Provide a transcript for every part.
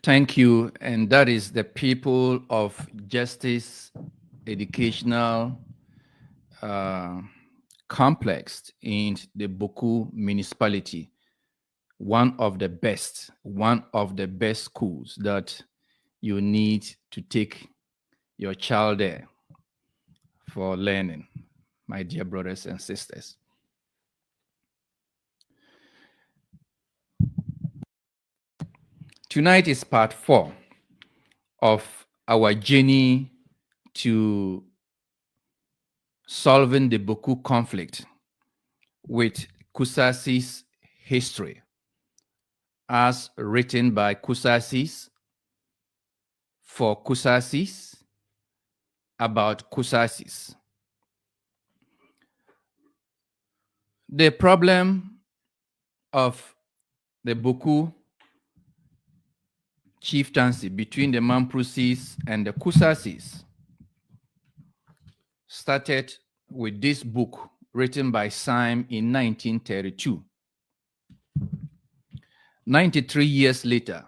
Thank you. And that is the people of Justice Educational Complex in the Bawku municipality. One of the best schools that you need to take your child there for learning, my dear brothers and sisters. Tonight is part 4 of our journey to solving the Bawku conflict with Kusasis history, as written by Kusasis, for Kusasis, about Kusasis. The problem of the Bawku chieftaincy between the Mamprusis and the Kusasis started with this book written by Syme in 1932. 93 years later,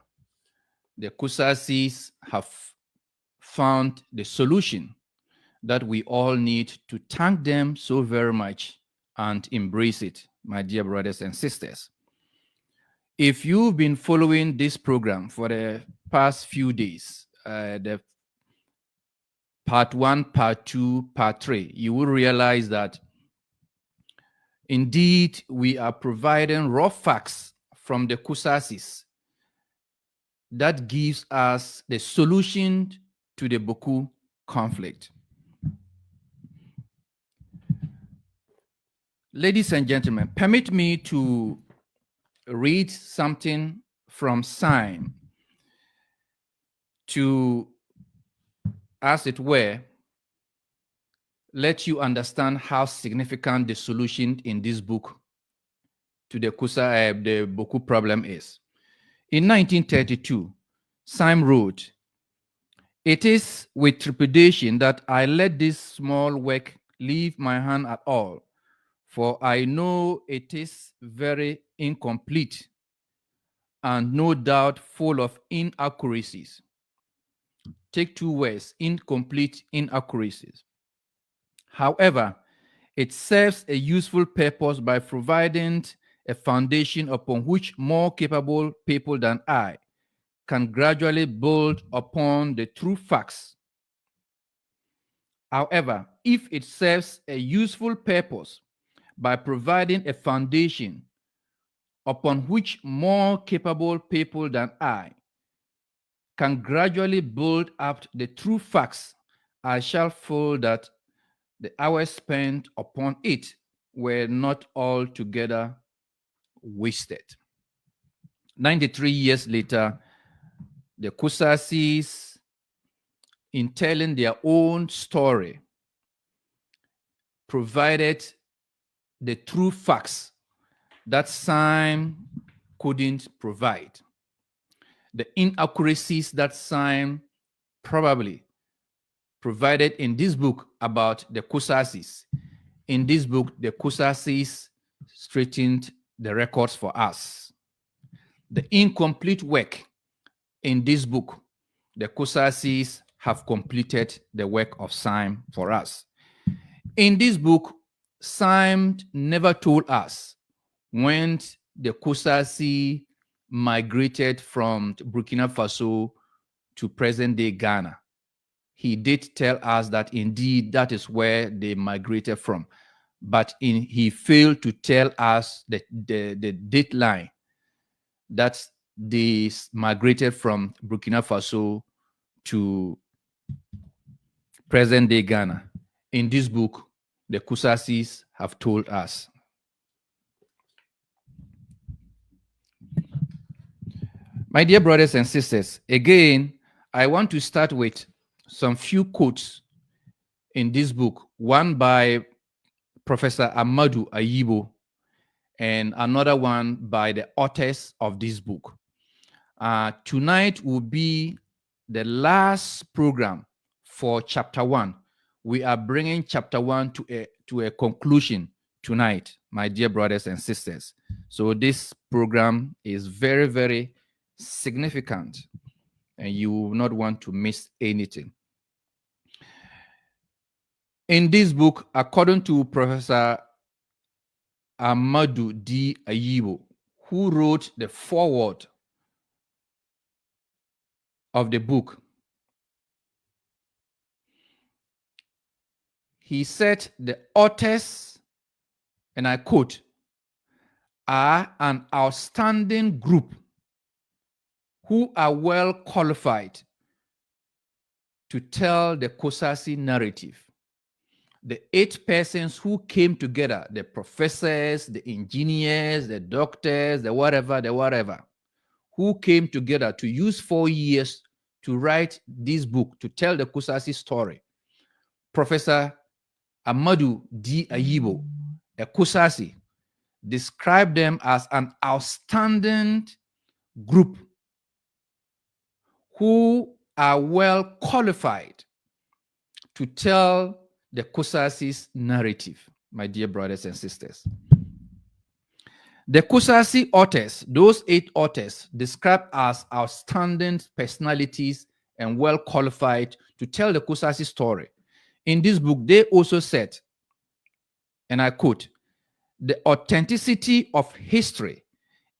the Kusasis have found the solution that we all need to thank them so very much and embrace it, my dear brothers and sisters. If you've been following this program for the past few days, the part 1, part 2, part 3, you will realize that indeed we are providing raw facts from the Kusasis that gives us the solution to the Bawku conflict. Ladies and gentlemen, permit me to read something from Syme to, as it were, let you understand how significant the solution in this book to the Bawku problem is. In 1932, Syme wrote, "It is with trepidation that I let this small work leave my hand at all, for I know it is very incomplete and no doubt full of inaccuracies." Take 2 words, incomplete, inaccuracies. However, it serves a useful purpose by providing a foundation upon which more capable people than I can gradually build upon the true facts. However, if it serves a useful purpose by providing a foundation upon which more capable people than I can gradually build up the true facts, I shall feel that the hours spent upon it were not altogether wasted. 93 years later, the Kusasis, in telling their own story, provided the true facts that Syme couldn't provide. The inaccuracies that Syme probably provided in this book about the Kusasis. In this book, the Kusasis straightened the records for us. The incomplete work in this book, the Kusasis have completed the work of Syme for us. In this book, Syme never told us when the Kusasi migrated from Burkina Faso to present-day Ghana. He did tell us that indeed that is where they migrated from, but he failed to tell us the deadline that they migrated from Burkina Faso to present-day Ghana. In this book, the Kusasis have told us. My dear brothers and sisters, again, I want to start with some few quotes in this book, one by Professor Amadou Ayibo and another one by the authors of this book. Tonight will be the last program for chapter 1. We are bringing chapter 1 to a conclusion tonight, my dear brothers and sisters. So this program is very, very significant. and you will not want to miss anything. In this book, according to Professor Amadou D. Ayibo, who wrote the foreword of the book, he said the authors, and I quote, are an outstanding group who are well qualified to tell the Kusasi narrative. The 8 persons who came together, the professors, the engineers, the doctors, the whatever, who came together to use 4 years to write this book, to tell the Kusasi story. Professor Amadou D. Ayibo, a Kusasi, described them as an outstanding group who are well qualified to tell the Kusasi's narrative, my dear brothers and sisters. The Kusasi authors, those 8 authors, described as outstanding personalities and well qualified to tell the Kusasi story. In this book, they also said, and I quote, the authenticity of history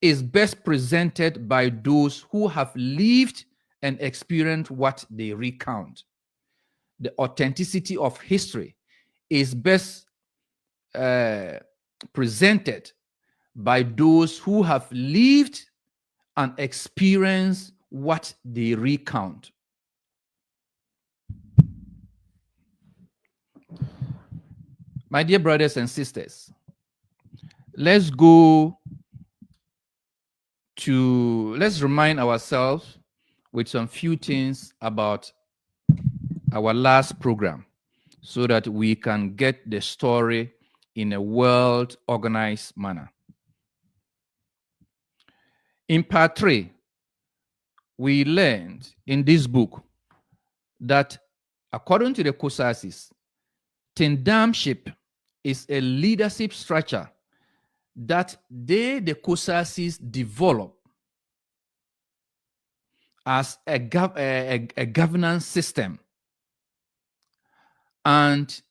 is best presented by those who have lived and experienced what they recount. The authenticity of history is best presented by those who have lived and experienced what they recount. My dear brothers and sisters, let's remind ourselves with some few things about our last program so that we can get the story in a well-organized manner. In part 3, we learned in this book that according to the Kusasis, Tindamship is a leadership structure that the Kusasis develop as a governance system, and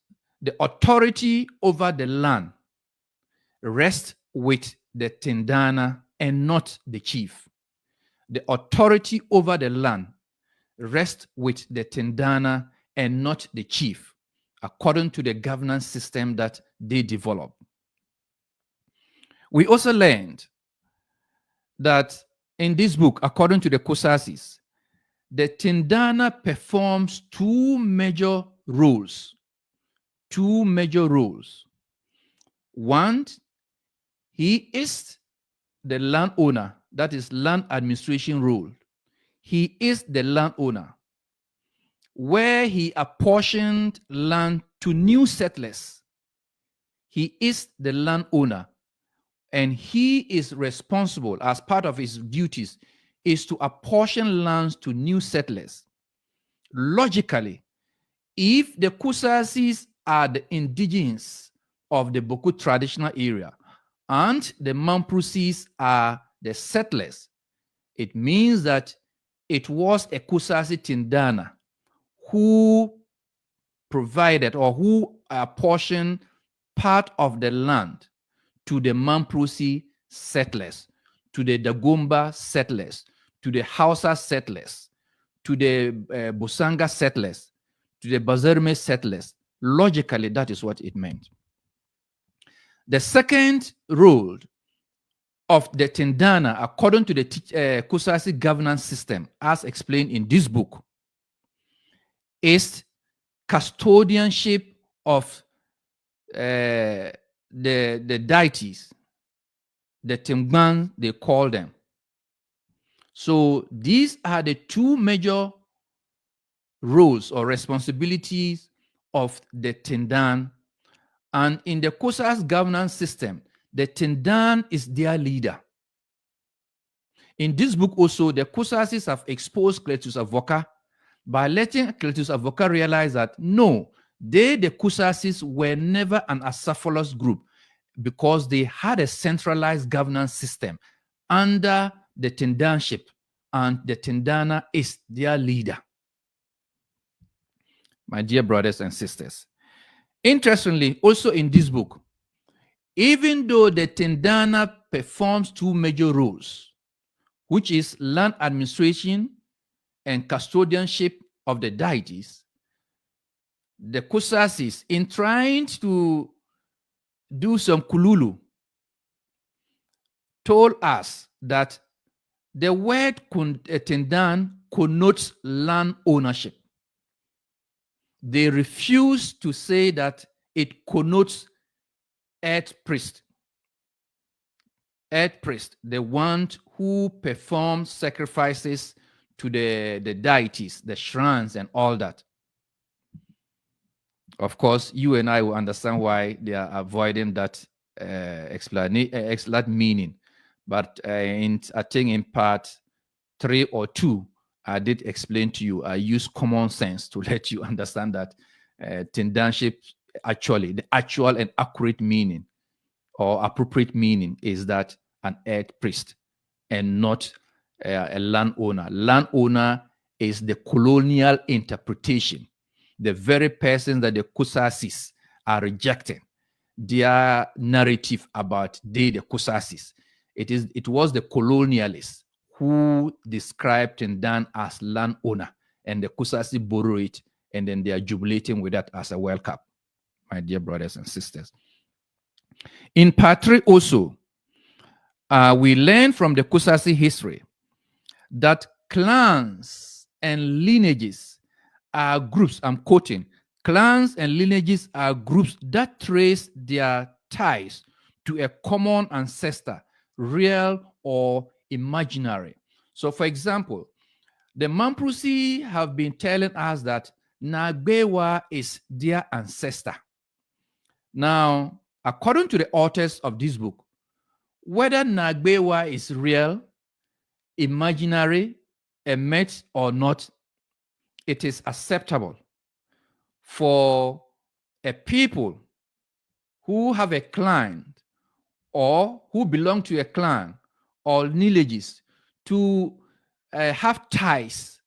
the authority over the land rests with the Tindana and not the chief. The authority over the land rests with the Tindana and not the chief, according to the governance system that they develop. We also learned that in this book, according to the Kusasis, the Tindana performs 2 major roles. 2 major roles. One, he is the landowner, that is land administration role. He is the landowner, where he apportioned land to new settlers. He is the landowner, and he is responsible, as part of his duties, is to apportion lands to new settlers. Logically, if the Kusasis are the indigenes of the Bawku traditional area and the Mamprusis are the settlers, it means that it was a Kusasi Tindana who provided or who apportioned part of the land to the Mamprusi settlers, to the Dagomba settlers, to the Hausa settlers, to the Busanga settlers, to the Bazarme settlers. Logically, that is what it meant. The second rule of the Tindana, according to the Kusasi governance system, as explained in this book, is custodianship of the deities, the Timban, they call them. So these are the 2 major roles or responsibilities of the Tindan. And in the Kusas governance system, the Tindan is their leader. In this book also, the Kusasis have exposed Cletus Avoka by letting Cletus Avoka realize that no, the Kusasis were never an acephalous group because they had a centralized governance system under the Tindanship, and the Tendana is their leader. My dear brothers and sisters, interestingly, also in this book, even though the Tendana performs two major roles, which is land administration and custodianship of the deities, the Kusasis, in trying to do some kululu, told us that the word Tendan connotes land ownership. They refuse to say that it connotes earth priest. Earth priest, the one who performs sacrifices to the deities, the shrines, and all that. Of course, you and I will understand why they are avoiding that that meaning. But I think in part 3 or 2, I did explain to you, I use common sense to let you understand that tendanship, actually, the actual and accurate meaning or appropriate meaning is that an earth priest and not a landowner. Landowner is the colonial interpretation. The very person that the Kusasis are rejecting, their narrative about the Kusasis. It was the colonialists who described Tendan as landowner, and the Kusasi borrow it, and then they are jubilating with that as a welcome, my dear brothers and sisters. In part 3 also, we learn from the Kusasi history that clans and lineages are groups, I'm quoting, clans and lineages are groups that trace their ties to a common ancestor, real or imaginary. So, for example, the Mamprusi have been telling us that Nagbewa is their ancestor. Now, according to the authors of this book, whether Nagbewa is real, imaginary, a myth or not, it is acceptable for a people who have a clan or who belong to a clan or lineages to have ties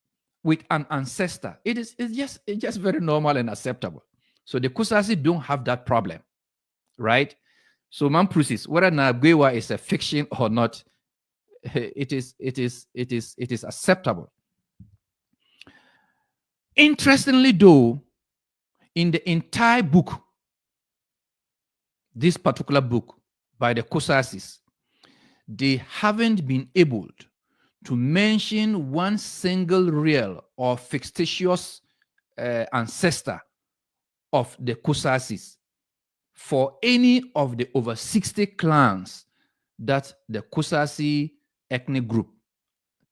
with an ancestor. It's just very normal and acceptable. So the Kusasi don't have that problem, right? So Mamprusis, whether Nagbewa is a fiction or not, it is acceptable. Interestingly, though, in the entire book, this particular book by the Kusasis, they haven't been able to mention one single real or fictitious ancestor of the Kusasis for any of the over 60 clans that the Kusasi ethnic group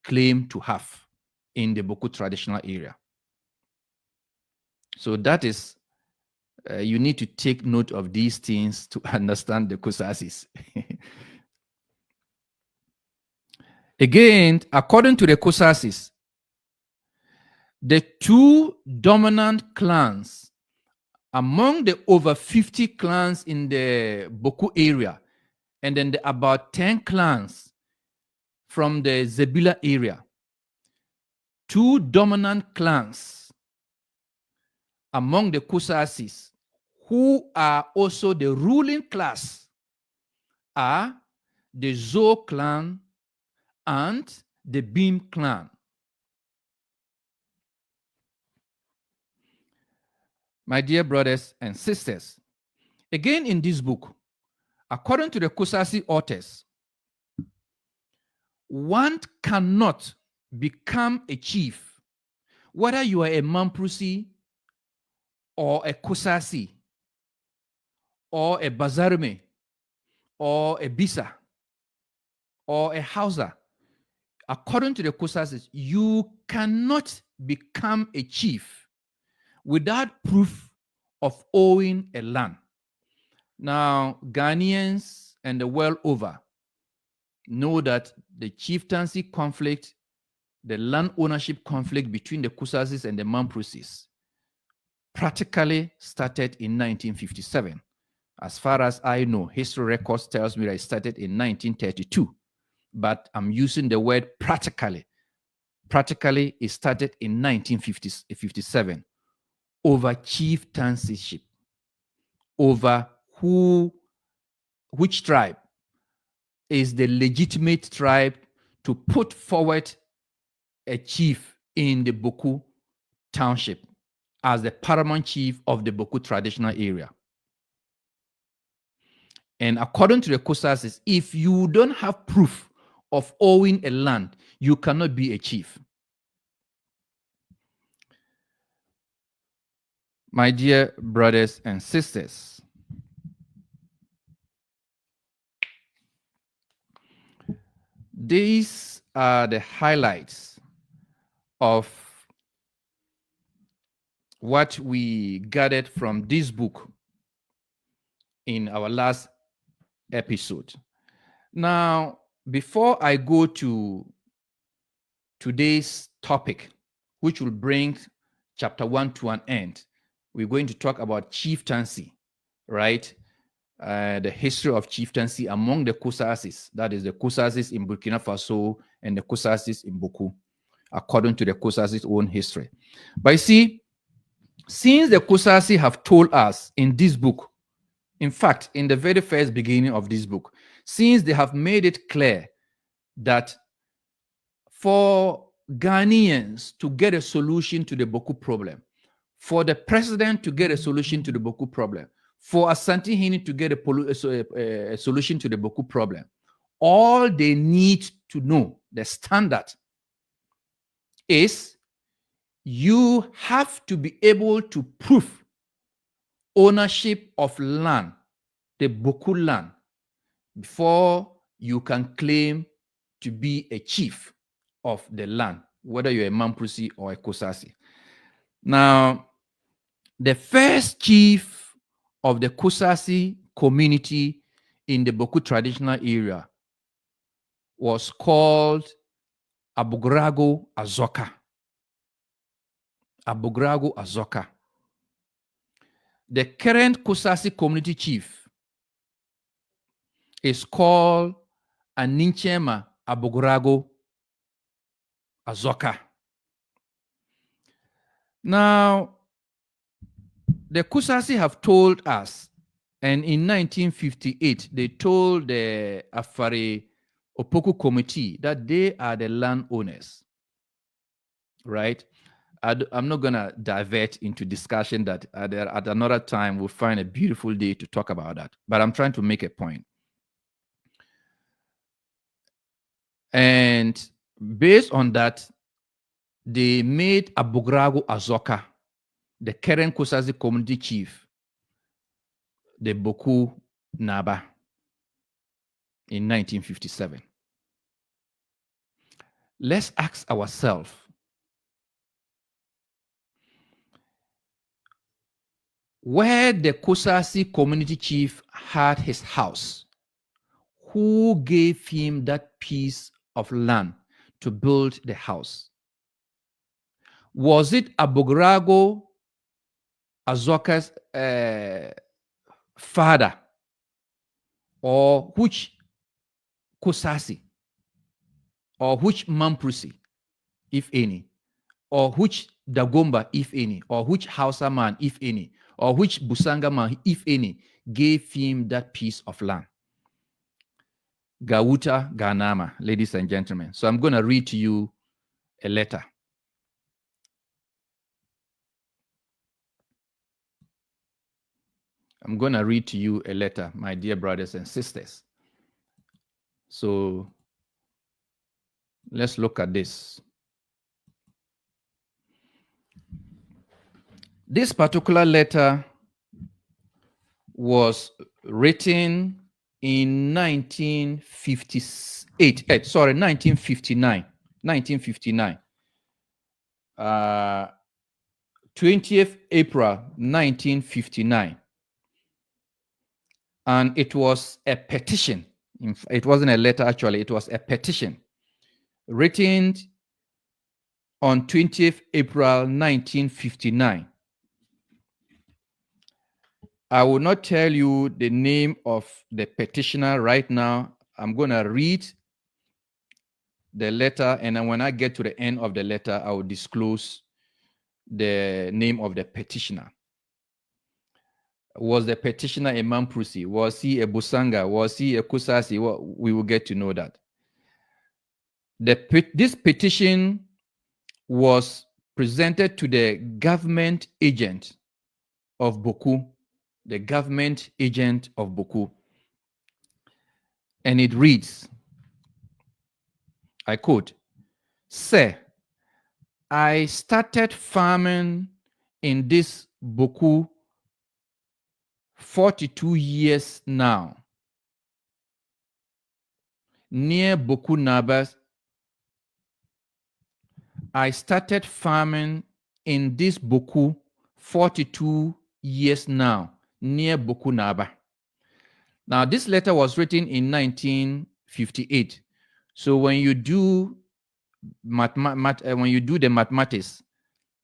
claim to have in the Bawku traditional area. So that is, you need to take note of these things to understand the Kusasis. Again, according to the Kusasis, the two dominant clans among the over 50 clans in the Bawku area, and then the about 10 clans from the Zebila area, two dominant clans among the Kusasis who are also the ruling class are the Zo clan and the Beam clan. My dear brothers and sisters, again in this book, according to the Kusasi authors, one cannot become a chief, whether you are a Mamprusi or a Kusasi or a Bazarme or a Bisa or a Hausa. According to the Kusasis, you cannot become a chief without proof of owning a land. Now, Ghanaians and the world over know that the chieftaincy conflict, the land ownership conflict between the Kusasis and the Mamprusis practically started in 1957. As far as I know, history records tells me that it started in 1932. But I'm using the word practically Practically, it started in 1957 over chieftainship, over which tribe is the legitimate tribe to put forward a chief in the Bawku township as the paramount chief of the Bawku traditional area. And according to the Kusasis, if you don't have proof of owning a land, you cannot be a chief. My dear brothers and sisters, these are the highlights of what we gathered from this book in our last episode. Now, before I go to today's topic, which will bring chapter 1 to an end, we're going to talk about chieftaincy, right? The history of chieftaincy among the Kusasis, that is the Kusasis in Burkina Faso and the Kusasis in Bawku, according to the Kusasis' own history. But you see, since the Kusasi have told us in this book, in fact, in the very first beginning of this book, since they have made it clear that for Ghanaians to get a solution to the Bawku problem, for the president to get a solution to the Bawku problem, for Asante Hini to get a solution to the Bawku problem, all they need to know, the standard, is you have to be able to prove ownership of land, the Bawku land, before you can claim to be a chief of the land, whether you're a Mamprusi or a Kusasi. Now, the first chief of the Kusasi community in the Bawku traditional area was called Abugrago Azoka. Abugrago Azoka. The current Kusasi community chief is called Aninchema Abugrago Azoka. Now, the Kusasi have told us, and in 1958, they told the Afari Opoku Committee that they are the landowners, right? I'm not going to divert into discussion that at another time we'll find a beautiful day to talk about that. But I'm trying to make a point. And based on that, they made Abugrago Azoka the current Kusasi community chief, the Bawku Naba, in 1957. Let's ask ourselves, where the Kusasi community chief had his house, who gave him that piece of land to build the house? Was it Abugrago Azoka's father, or which Kusasi, or which Mamprusi, if any, or which Dagomba, if any, or which Hausa man, if any, or which Busanga man, if any, gave him that piece of land? Gawuta Ganama, ladies and gentlemen. So I'm going to read to you a letter. I'm going to read to you a letter, my dear brothers and sisters. So let's look at this. This particular letter was written in 1959. 20th April 1959. And it was a petition. It wasn't a letter, actually. It was a petition written on 20th April 1959. I will not tell you the name of the petitioner right now. I'm going to read the letter, and then when I get to the end of the letter, I will disclose the name of the petitioner. Was the petitioner a Mamprusi? Was he a Busanga? Was he a Kusasi? Well, we will get to know that. This petition was presented to the government agent of Bawku, the government agent of Bawku. And it reads, I quote, "Sir, I started farming in this Bawku 42 years now, near Bawku Nabas. I started farming in this Bawku 42 years now, near Bawku Naba." Now, this letter was written in 1958. So when you do the mathematics,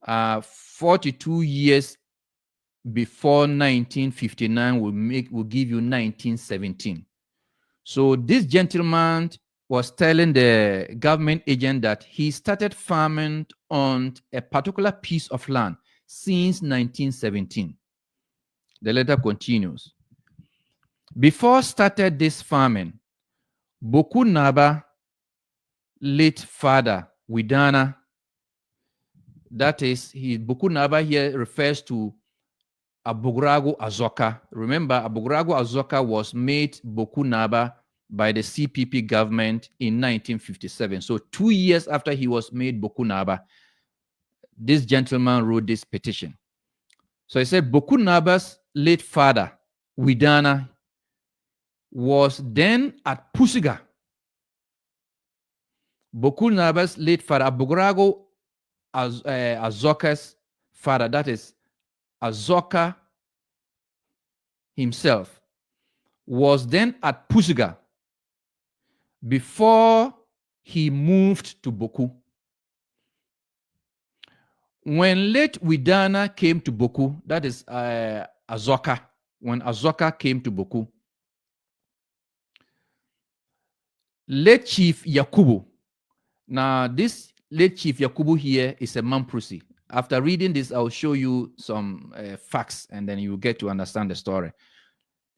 42 years before 1959 will give you 1917. So this gentleman was telling the government agent that he started farming on a particular piece of land since 1917. The letter continues. Before started this farming, Bawku Naba late father Widana, that is, Bawku Naba here refers to Abugrago Azoka. Remember, Abugrago Azoka was made Bawku Naba by the CPP government in 1957. So 2 years after he was made Bawku Naba, this gentleman wrote this petition. So he said, Bawku Naba's late father, Widana, was then at Pusiga. Bawku Naba's late father, Abugrago Azoka's father, that is Azoka himself, was then at Pusiga before he moved to Bawku. When late Widana came to Bawku, that is Azoka, when Azoka came to Bawku, late Chief Yakubu. Now, this late Chief Yakubu here is a Mamprusi. After reading this, I'll show you some facts, and then you get to understand the story.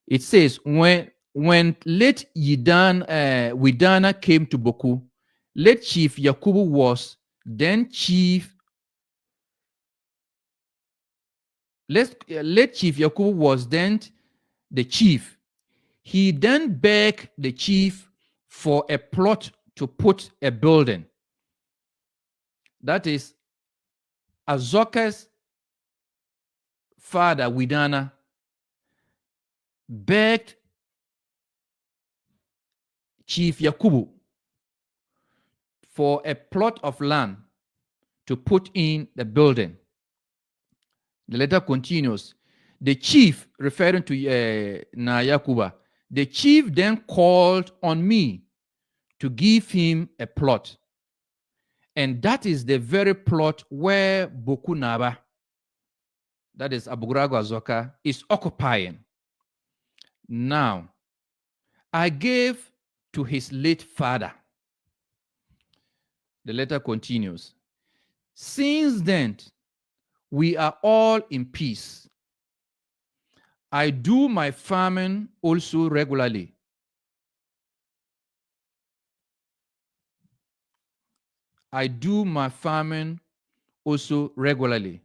It says, when late Widana came to Bawku, late Chief Yakubu was then Chief. Late Chief Yakubu was then the chief. He then begged the chief for a plot to put a building. That is, Azoka's father, Widana, begged Chief Yakubu for a plot of land to put in the building. The letter continues. The chief, referring to Yakuba, the chief then called on me to give him a plot. And that is the very plot where Bawku Naba, that is Abugrago Azoka, is occupying. Now, I gave to his late father. The letter continues. Since then, we are all in peace. I do my farming also regularly. I do my farming also regularly.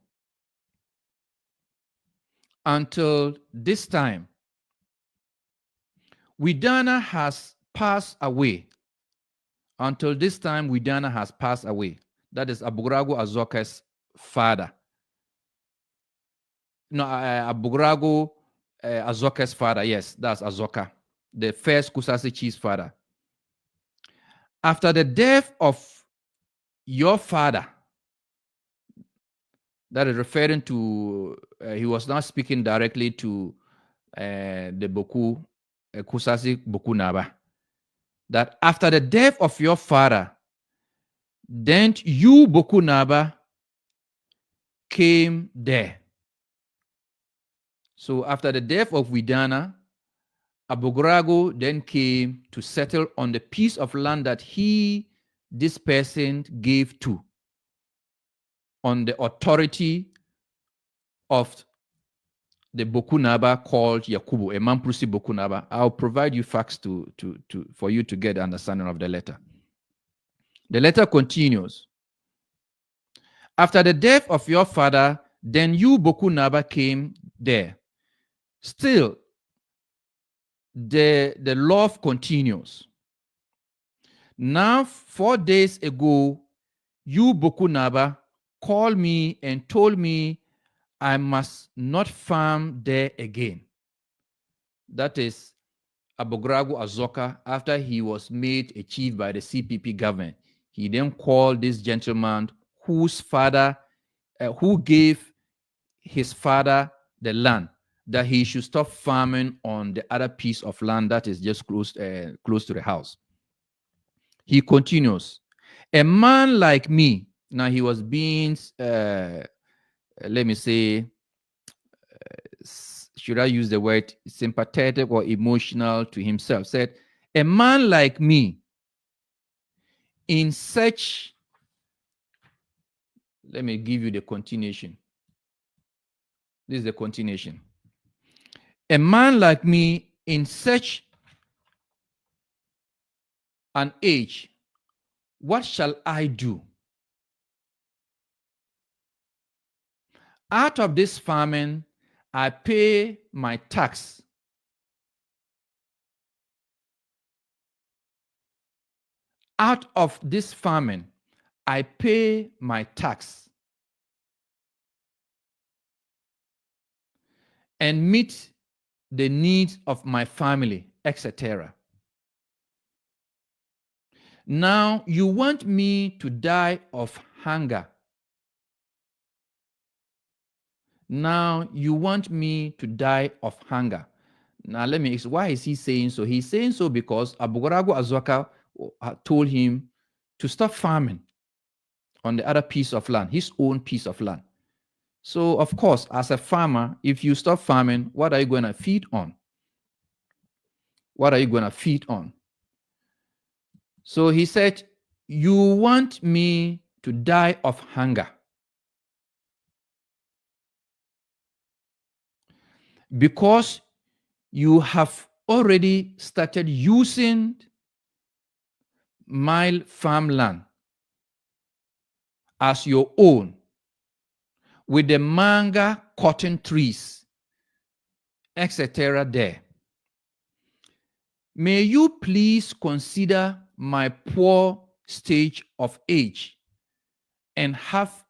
Until this time, Widana has passed away. Until this time, Widana has passed away. That is Abugrago Azoka's father. No, Abugrago Azoka's father. Yes, that's Azoka, the first Kusasi chief's father. After the death of your father, that is referring to, he was not speaking directly to the Bawku, Kusasi Bawku Naba, that after the death of your father, then you, Bawku Naba, came there. So after the death of Widana, Abugrago then came to settle on the piece of land that he this person gave to on the authority of the Bokunaba called Yakubu, a Mamprusi Bokunaba. I'll provide you facts for you to get understanding of the letter. The letter continues. After the death of your father, then you, Bokunaba, came there. Still, the love continues. Now, 4 days ago, you, Bokunaba, called me and told me I must not farm there again. That is Abogragu Azoka, after he was made a chief by the CPP government. He then called this gentleman whose father, who gave his father the land, that he should stop farming on the other piece of land that is just close to the house. He continues, a man like me, now he was being, let me say, should I use the word sympathetic or emotional to himself, said, a man like me in such, let me give you the continuation. This is the continuation. A man like me in such an age, what shall I do? Out of this farming, I pay my tax. Out of this farming, I pay my tax and meet the needs of my family, etc. Now you want me to die of hunger. Now you want me to die of hunger. Now let me explain. Why is he saying so? He's saying so because Abogrago Azoka told him to stop farming on the other piece of land, his own piece of land. So of course, as a farmer, if you stop farming, what are you going to feed on? What are you going to feed on? So he said, you want me to die of hunger because you have already started using my farmland as your own with the manga cotton trees, etc. there. May you please consider my poor stage of age and have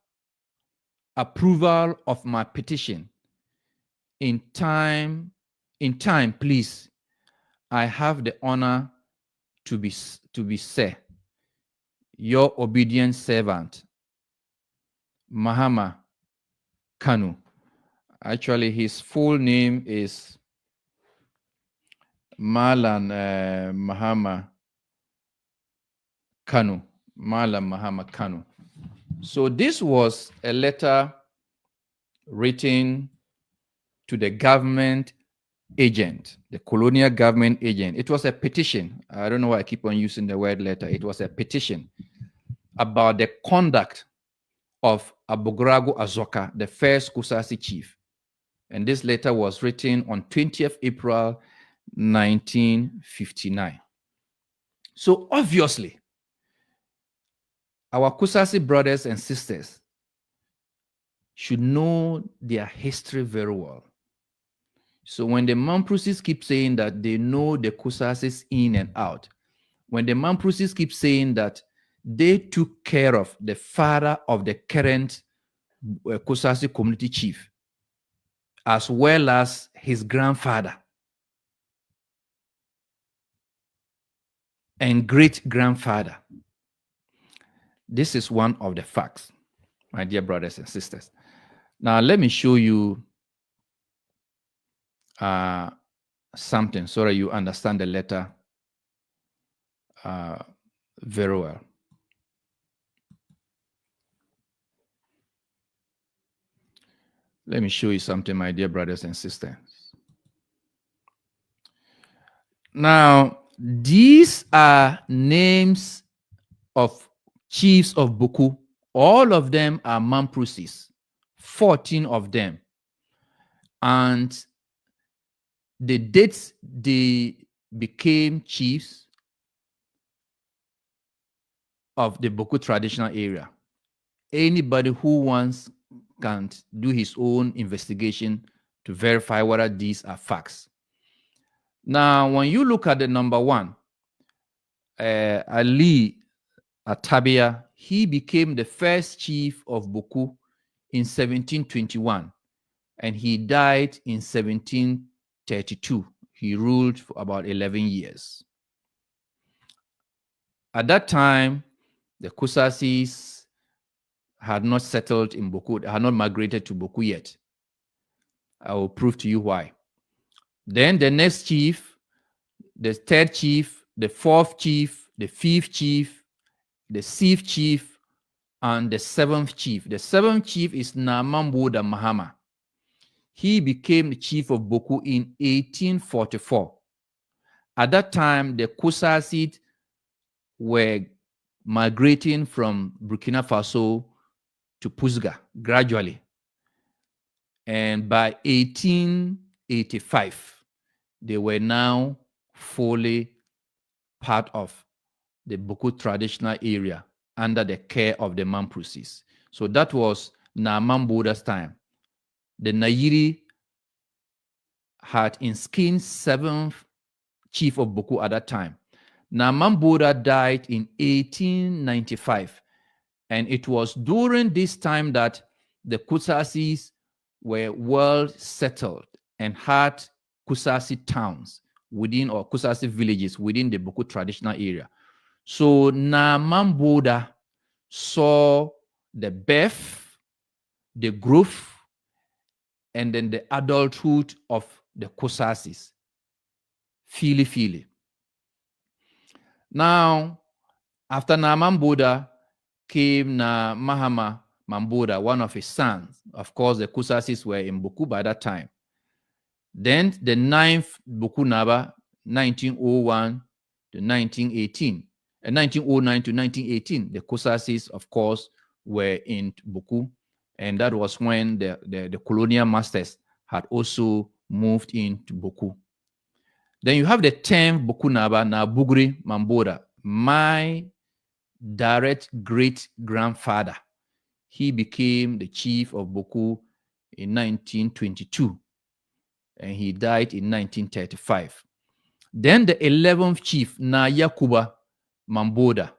approval of my petition. In time, please. I have the honor to be sir, your obedient servant, Mahama Kanu. Actually, his full name is Malan Mahama Kanu. Malan Mahama Kanu. So this was a letter written to the government agent, the colonial government agent. It was a petition. I don't know why I keep on using the word letter. It was a petition about the conduct of Abogrago Azoka, the first Kusasi chief. And this letter was written on 20th April 1959. So obviously, our Kusasi brothers and sisters should know their history very well. So when the Mamprusis keep saying that they know the Kusasis in and out, when the Mamprusis keep saying that they took care of the father of the current Kusasi community chief, as well as his grandfather and great-grandfather, this is one of the facts, my dear brothers and sisters. Now, let me show you something so that you understand the letter very well. Let me show you something, my dear brothers and sisters. Now, these are names of chiefs of Bawku. All of them are Mamprusis, 14 of them. And the dates they became chiefs of the Bawku traditional area. Anybody who wants can do his own investigation to verify whether these are facts. Now, when you look at the number one, Ali Atabia, he became the first chief of Bawku in 1721, and he died in 1732. He ruled for about 11 years. At that time, the Kusasis had not settled in Bawku, had not migrated to Bawku yet. I will prove to you why. Then the next chief, the third chief, the fourth chief, the fifth chief, the sixth chief, and the seventh chief. The seventh chief is Namamboda Mahama. He became the chief of Bawku in 1844. At that time, the Kusasis were migrating from Burkina Faso to Pusga gradually. And by 1885, they were now fully part of the Bawku traditional area under the care of the Mamprusis. So that was Namamboda's time. The Nayiri had installed seventh chief of Bawku at that time. Namamboda died in 1895, and it was during this time that the Kusasis were well settled and had Kusasi towns within, or Kusasi villages within the Bawku traditional area. So Namamboda saw the birth, the growth, and then the adulthood of the Kusasis. Fili. Now, after Namamboda came Mahama Mamboda, one of his sons. Of course, the Kusasis were in Bawku by that time. Then the ninth Bawku Naba, 1901 to 1918. And 1909 to 1918, the Kusasis, of course, were in Bawku. And that was when the colonial masters had also moved into Bawku. Then you have the 10th Bawku Naba, Nabugri Mamboda, my direct great-grandfather. He became the chief of Bawku in 1922, and he died in 1935. Then the 11th chief, Yakuba Mamboda.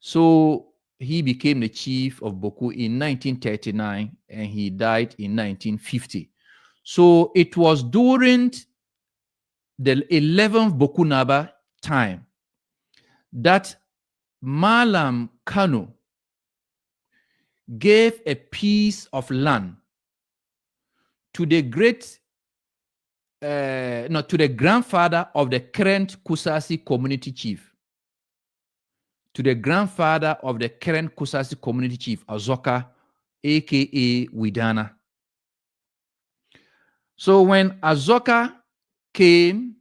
So he became the chief of Bawku in 1939, and he died in 1950. So it was during the 11th Bawku Naba time that Malam Kanu gave a piece of land to the to the grandfather of the current Kusasi community chief. To the grandfather of the current Kusasi community chief, Azoka, aka Widana. So when Azoka came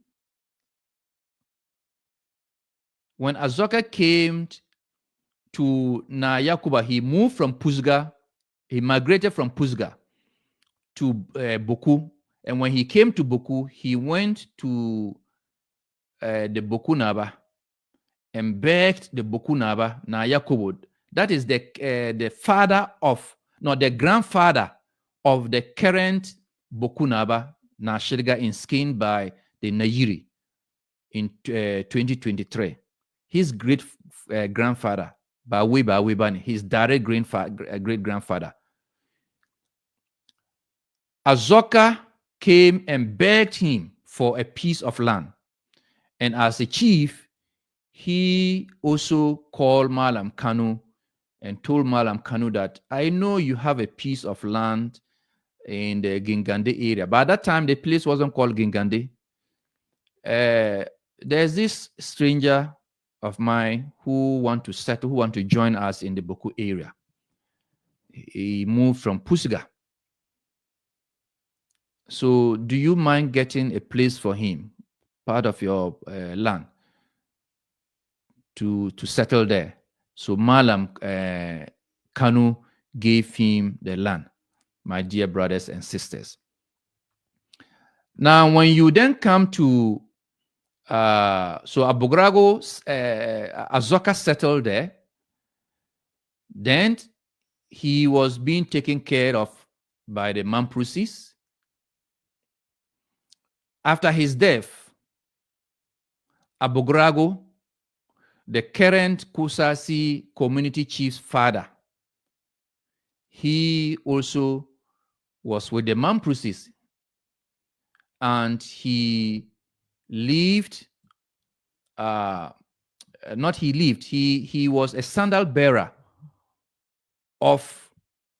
to Yakuba, he moved from Pusga. He migrated from Pusga to Bawku. And when he came to Bawku, he went to the Bawku Naba and begged the Bawku Naba, Yakubu. That is the grandfather of the current Bawku Naba, Shirga, in skin by the Nayiri in 2023. His great grandfather, Bawibani, his direct great grandfather. Azoka came and begged him for a piece of land. And as a chief, he also called Malam Kanu and told Malam Kanu that, I know you have a piece of land in the Gingande area. By that time, the place wasn't called Gingande. There's this stranger of mine who want to join us in the Bawku area. He moved from Pusga. So do you mind getting a place for him, part of your land, to settle there? So Malam Kanu gave him the land, my dear brothers and sisters. Now, when you then come to so Abogrago, Azoka settled there. Then he was being taken care of by the Mamprusis. After his death, Abogrago, the current Kusasi community chief's father, he also was with the Mamprusis, and he lived. Not he lived. He was a sandal bearer of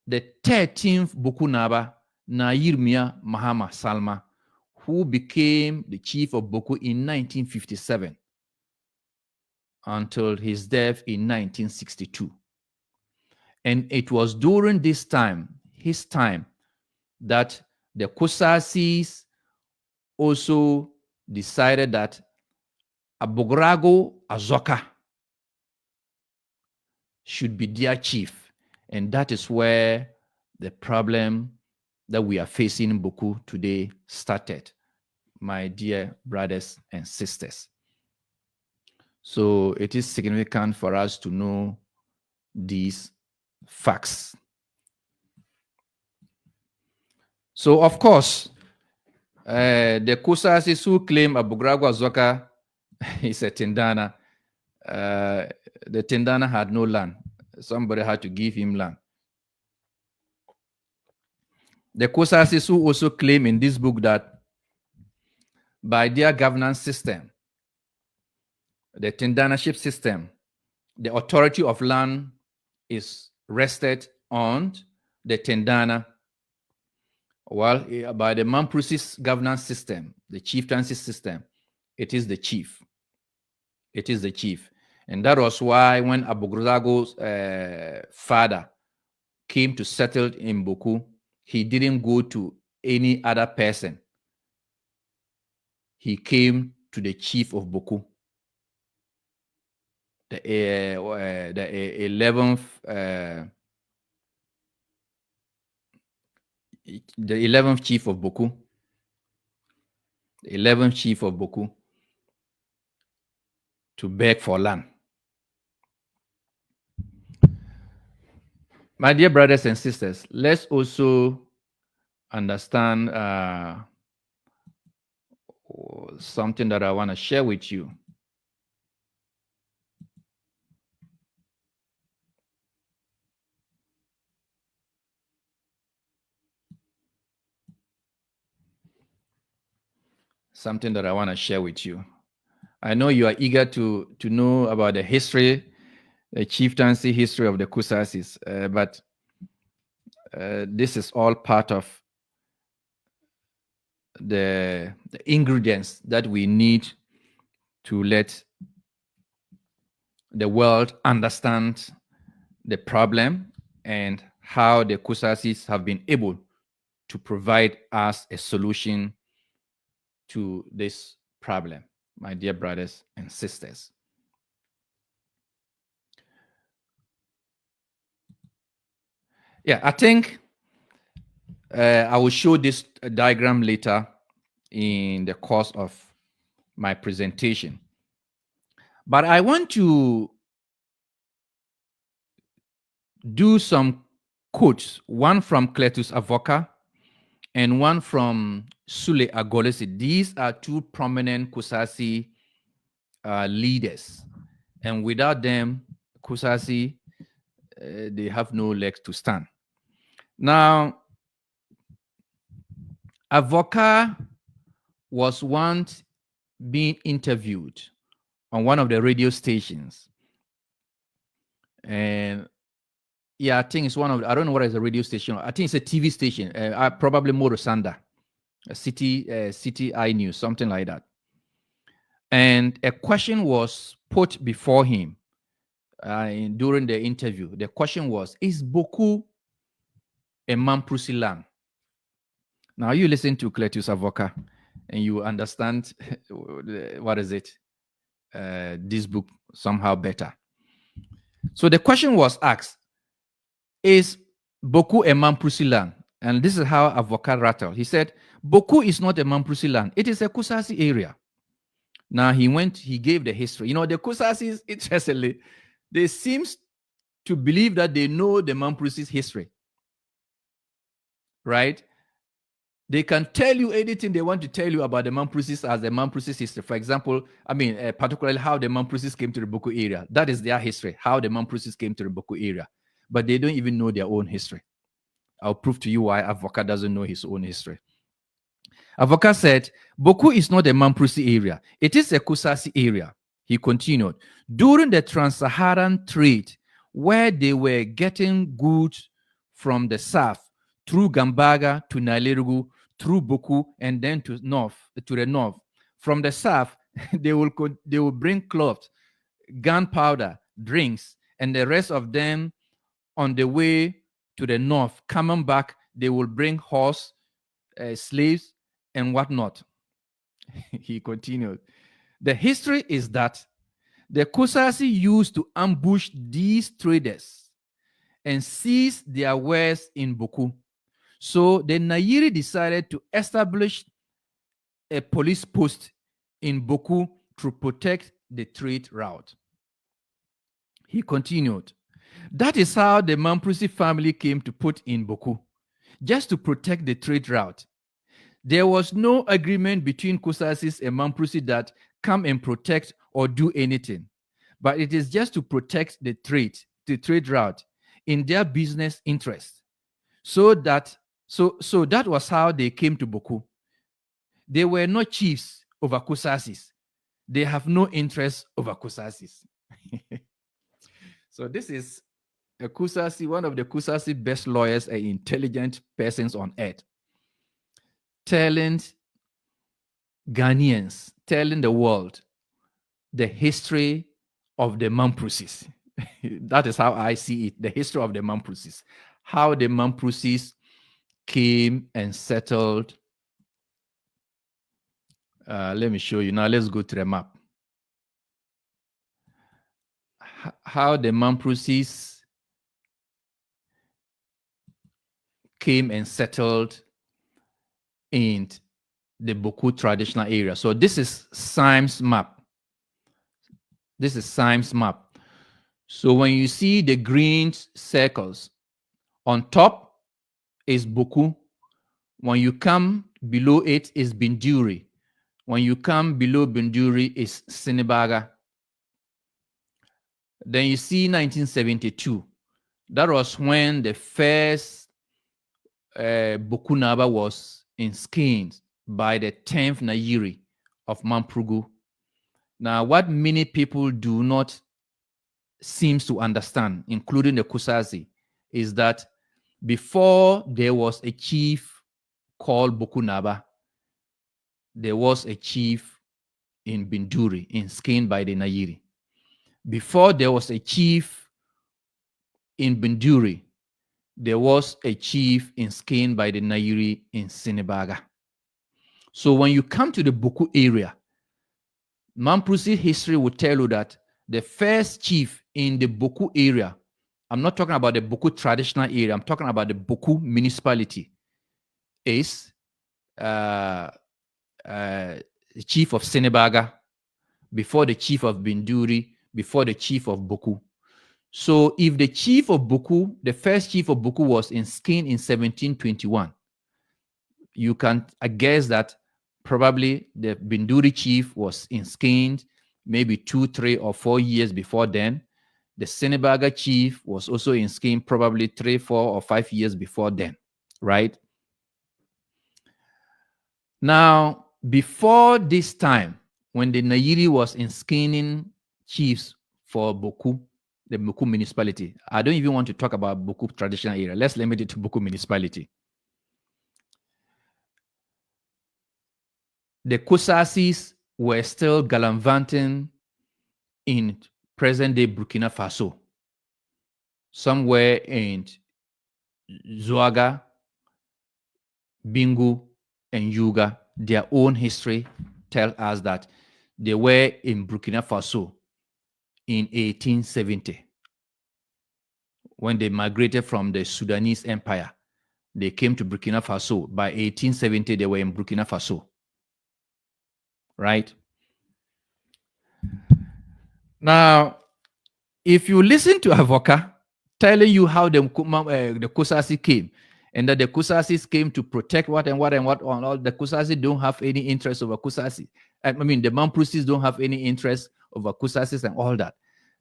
the 13th Bokunaba, Nairmia Mahama Salma, who became the chief of Boku in 1957 until his death in 1962. And it was during this time, his time, that the Kusasis also decided that Abogrago Azoka should be their chief. And that is where the problem that we are facing in Boku today started, my dear brothers and sisters. So it is significant for us to know these facts. So, of course, the Kusasis who claim Abogrago Azoka is a Tendana. The Tendana had no land. Somebody had to give him land. The Kusasis who also claim in this book that by their governance system, the Tendanaship system, the authority of land is rested on the Tendana. Well, by the Mamprusis governance system, the chieftaincy system, it is the chief. It is the chief. And that was why when Abogrago's father came to settle in Boku, he didn't go to any other person. He came to the chief of Boku, the 11th chief of Boku, the 11th chief of Boku, to beg for land. My dear brothers and sisters, let's also understand something that I want to share with you. Something that I want to share with you. I know you are eager to know about the history, the chieftaincy history of the Kusasis, but this is all part of the ingredients that we need to let the world understand the problem and how the Kusasis have been able to provide us a solution to this problem, my dear brothers and sisters. Yeah, I think I will show this diagram later in the course of my presentation. But I want to do some quotes, one from Cletus Avoka and one from Sule Agolesi. These are two prominent Kusasi leaders. And without them, Kusasi, they have no legs to stand. Now, Avoka was once being interviewed on one of the radio stations. And yeah, I think it's one of, I don't know what is a radio station. I think it's a TV station, probably Morosanda, City I News, something like that. And a question was put before him during the interview. The question was, is Boku a Mamprusi land? Now you listen to Cletus Avoka and you understand what is it, this book somehow better. So the question was asked, is Bawku a Mamprusi land? And this is how Avocat rattled. He said, Bawku is not a Mamprusi land. It is a Kusasi area. Now he gave the history. You know, the Kusasis, interestingly, they seem to believe that they know the Mamprusi's history. Right? They can tell you anything they want to tell you about the Mamprusis as the Mamprusis history. For example, particularly how the Mamprusis came to the Bawku area. That is their history, how the Mamprusis came to the Bawku area. But they don't even know their own history. I'll prove to you why Avocat doesn't know his own history. Avocat said, Bawku is not a Mamprusi area. It is a Kusasi area. He continued, during the trans-Saharan trade, where they were getting goods from the south, through Gambaga to Nailerugu, through Bawku, and then to the north. From the south, they will bring cloth, gunpowder, drinks, and the rest of them on the way to the north. Coming back, they will bring horse, slaves, and whatnot. He continued. The history is that the Kusasi used to ambush these traders and seize their wares in Bawku. So the Nayiri decided to establish a police post in Bawku to protect the trade route. He continued. That is how the Mamprusi family came to put in Bawku, just to protect the trade route. There was no agreement between Kusasis and Mamprusi that come and protect or do anything, but it is just to protect the trade route in their business interest. So that was how they came to Bawku. They were not chiefs over Kusasis. They have no interest over Kusasis. So this is a Kusasi, one of the Kusasi best lawyers and intelligent persons on earth, telling Ghanaians, telling the world the history of the Mamprusis. That is how I see it, the history of the Mamprusis. How the Mamprusis came and settled. Let me show you. Now let's go to the map. How the Mamprusis came and settled in the Bawku traditional area. So this is Syme's map. This is Syme's map. So when you see the green circles, on top is Bawku. When you come below it is Binduri. When you come below Binduri is Sinibaga. Then you see 1972. That was when the first Bawku Naba was enskined by the 10th Nayiri of Mamprugu. Now, what many people do not seem to understand, including the Kusasi, is that before there was a chief called Bawku Naba, there was a chief in Binduri, enskined by the Nayiri. Before there was a chief in Binduri, there was a chief enskined by the Nayiri in Sinibaga. So when you come to the Bawku area, Mamprusi history will tell you that the first chief in the Bawku area, I'm not talking about the Bawku traditional area, I'm talking about the Bawku municipality, is the chief of Sinibaga, before the chief of Binduri, before the chief of Bawku. So if the chief of Bawku, the first chief of Bawku was enskined in 1721, you can guess that probably the Binduri chief was enskined maybe 2, 3, or 4 years before then. The Sinibaga chief was also enskined probably 3, 4, or 5 years before then, right? Now, before this time, when the Nayiri was enskinning chiefs for Bawku, the Bawku municipality, I don't even want to talk about Bawku traditional area. Let's limit it to Bawku municipality. The Kusasis were still gallivanting in present-day Burkina Faso, somewhere in Zouaga, Bingu, and Yuga. Their own history tells us that they were in Burkina Faso in 1870. when they migrated from the Sudanese Empire. They came to Burkina Faso. By 1870, they were in Burkina Faso. Right? Now, if you listen to Avoka telling you how the Kusasis came, and that the Kusasis came to protect what and what and what on all, the Kusasis don't have any interest over Kusasis. I mean, the Mamprusis don't have any interest over Kusasis and all that.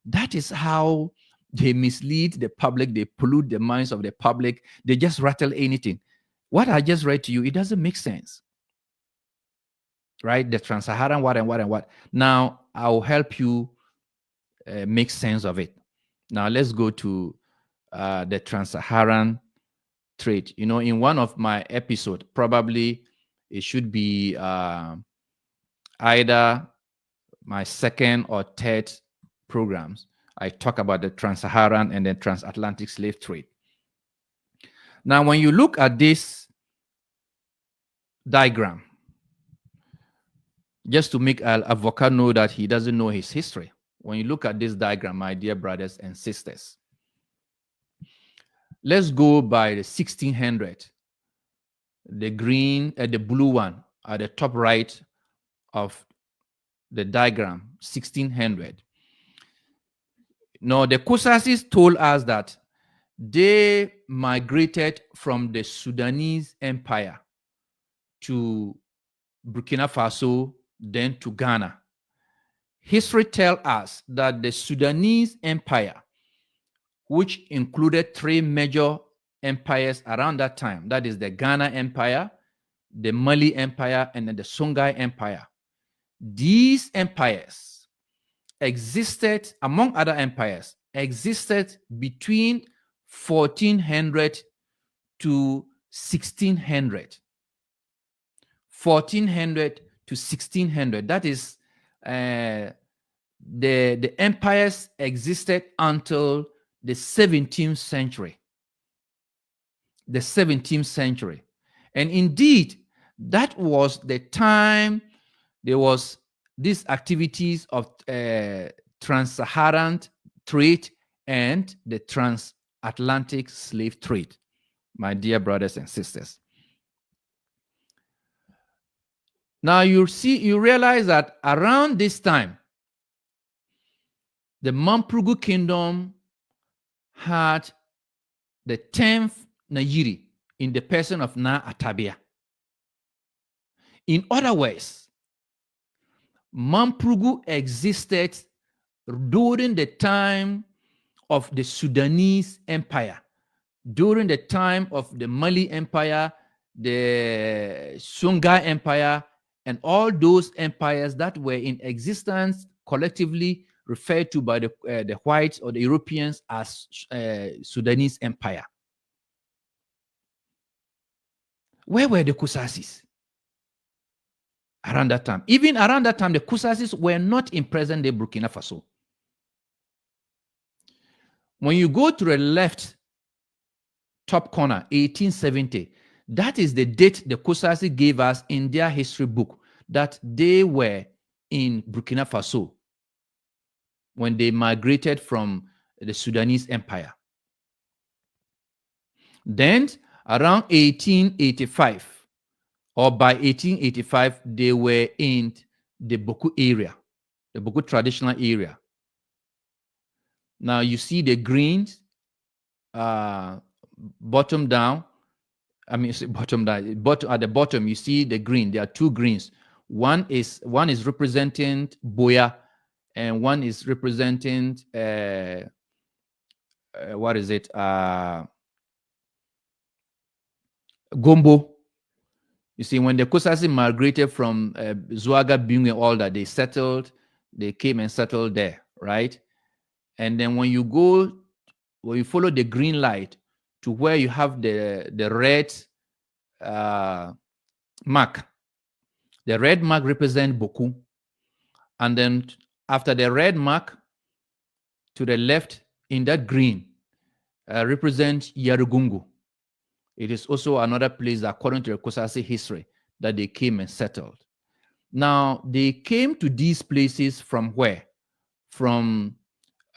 That is how they mislead the public. They pollute the minds of the public. They just rattle anything. What I just read to you, it doesn't make sense. Right? The Trans-Saharan what and what and what. Now, I'll help you make sense of it. Now, let's go to the Trans-Saharan trade. You know, in one of my episodes, probably it should be either my second or third programs, I talk about the Trans-Saharan and the transatlantic slave trade. Now, when you look at this diagram, just to make Avoka know that he doesn't know his history, when you look at this diagram, my dear brothers and sisters, let's go by the 1600, the green, the blue one at the top right of the diagram, 1600. Now, the Kusasis told us that they migrated from the Sudanese Empire to Burkina Faso, then to Ghana. History tells us that the Sudanese Empire, which included three major empires around that time, that is the Ghana Empire, the Mali Empire, and the Songhai Empire. These empires existed, among other empires, existed between 1400 to 1600. 1400 to 1600. That is, the empires existed until the 17th century. The 17th century. And indeed, that was the time there was these activities of trans-Saharan trade and the transatlantic slave trade, my dear brothers and sisters. Now you realize that around this time, the Mamprugu kingdom had the 10th Nayiri in the person of Na Atabia. In other words, Mamprugu existed during the time of the Sudanese Empire, during the time of the Mali Empire, the Songhai Empire, and all those empires that were in existence collectively referred to by the whites or the Europeans as Sudanese Empire. Where were the Kusasis around that time? Even around that time, the Kusasis were not in present-day Burkina Faso. When you go to the left top corner, 1870, that is the date the Kusasis gave us in their history book, that they were in Burkina Faso when they migrated from the Sudanese Empire. Then, around 1885, or by 1885, they were in the Bawku area, the Bawku traditional area. Now, you see the greens, bottom down. I mean, bottom down. At the bottom, you see the green. There are two greens. One is representing Boya, and one is representing what is it? Gombo. You see, when the Kusasis migrated from Zouaga, Bing, and all that, they came and settled there, right? And then when you follow the green light to where you have the red mark, the red mark represents Bawku. And then after the red mark, to the left in that green, represents Yarugungu. It is also another place, according to the Kusasi history, that they came and settled. Now, they came to these places from where? From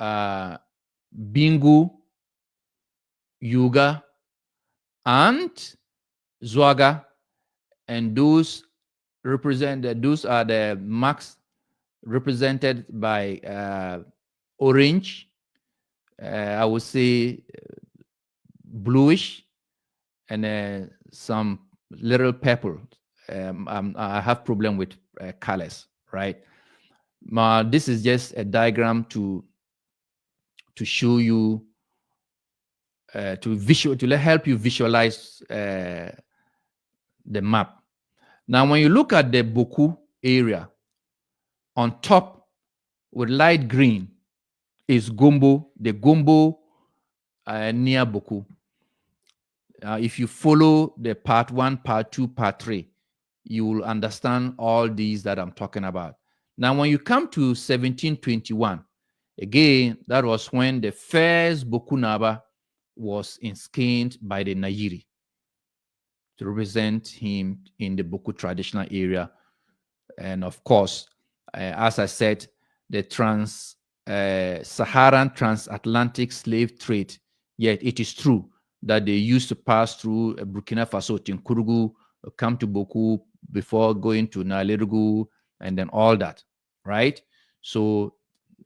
Bingu, Yuga, and Zwaga, and those those are the marks represented by orange, I would say bluish, and some little purple. I have problem with colors, right? This is just a diagram to show you, to help you visualize the map. Now, when you look at the Bawku area, on top with light green is Gombo, the Gombo near Bawku. If you follow the part 1, part 2, part 3, you will understand all these that I'm talking about. Now, when you come to 1721, again, that was when the first Bawku Naba was enskined by the Nayiri to represent him in the Bawku traditional area. And of course, as I said, the Saharan transatlantic slave trade, yet it is true that they used to pass through Burkina Faso, Tinkurugu, come to Bawku before going to Nalerugu, and then all that, right? So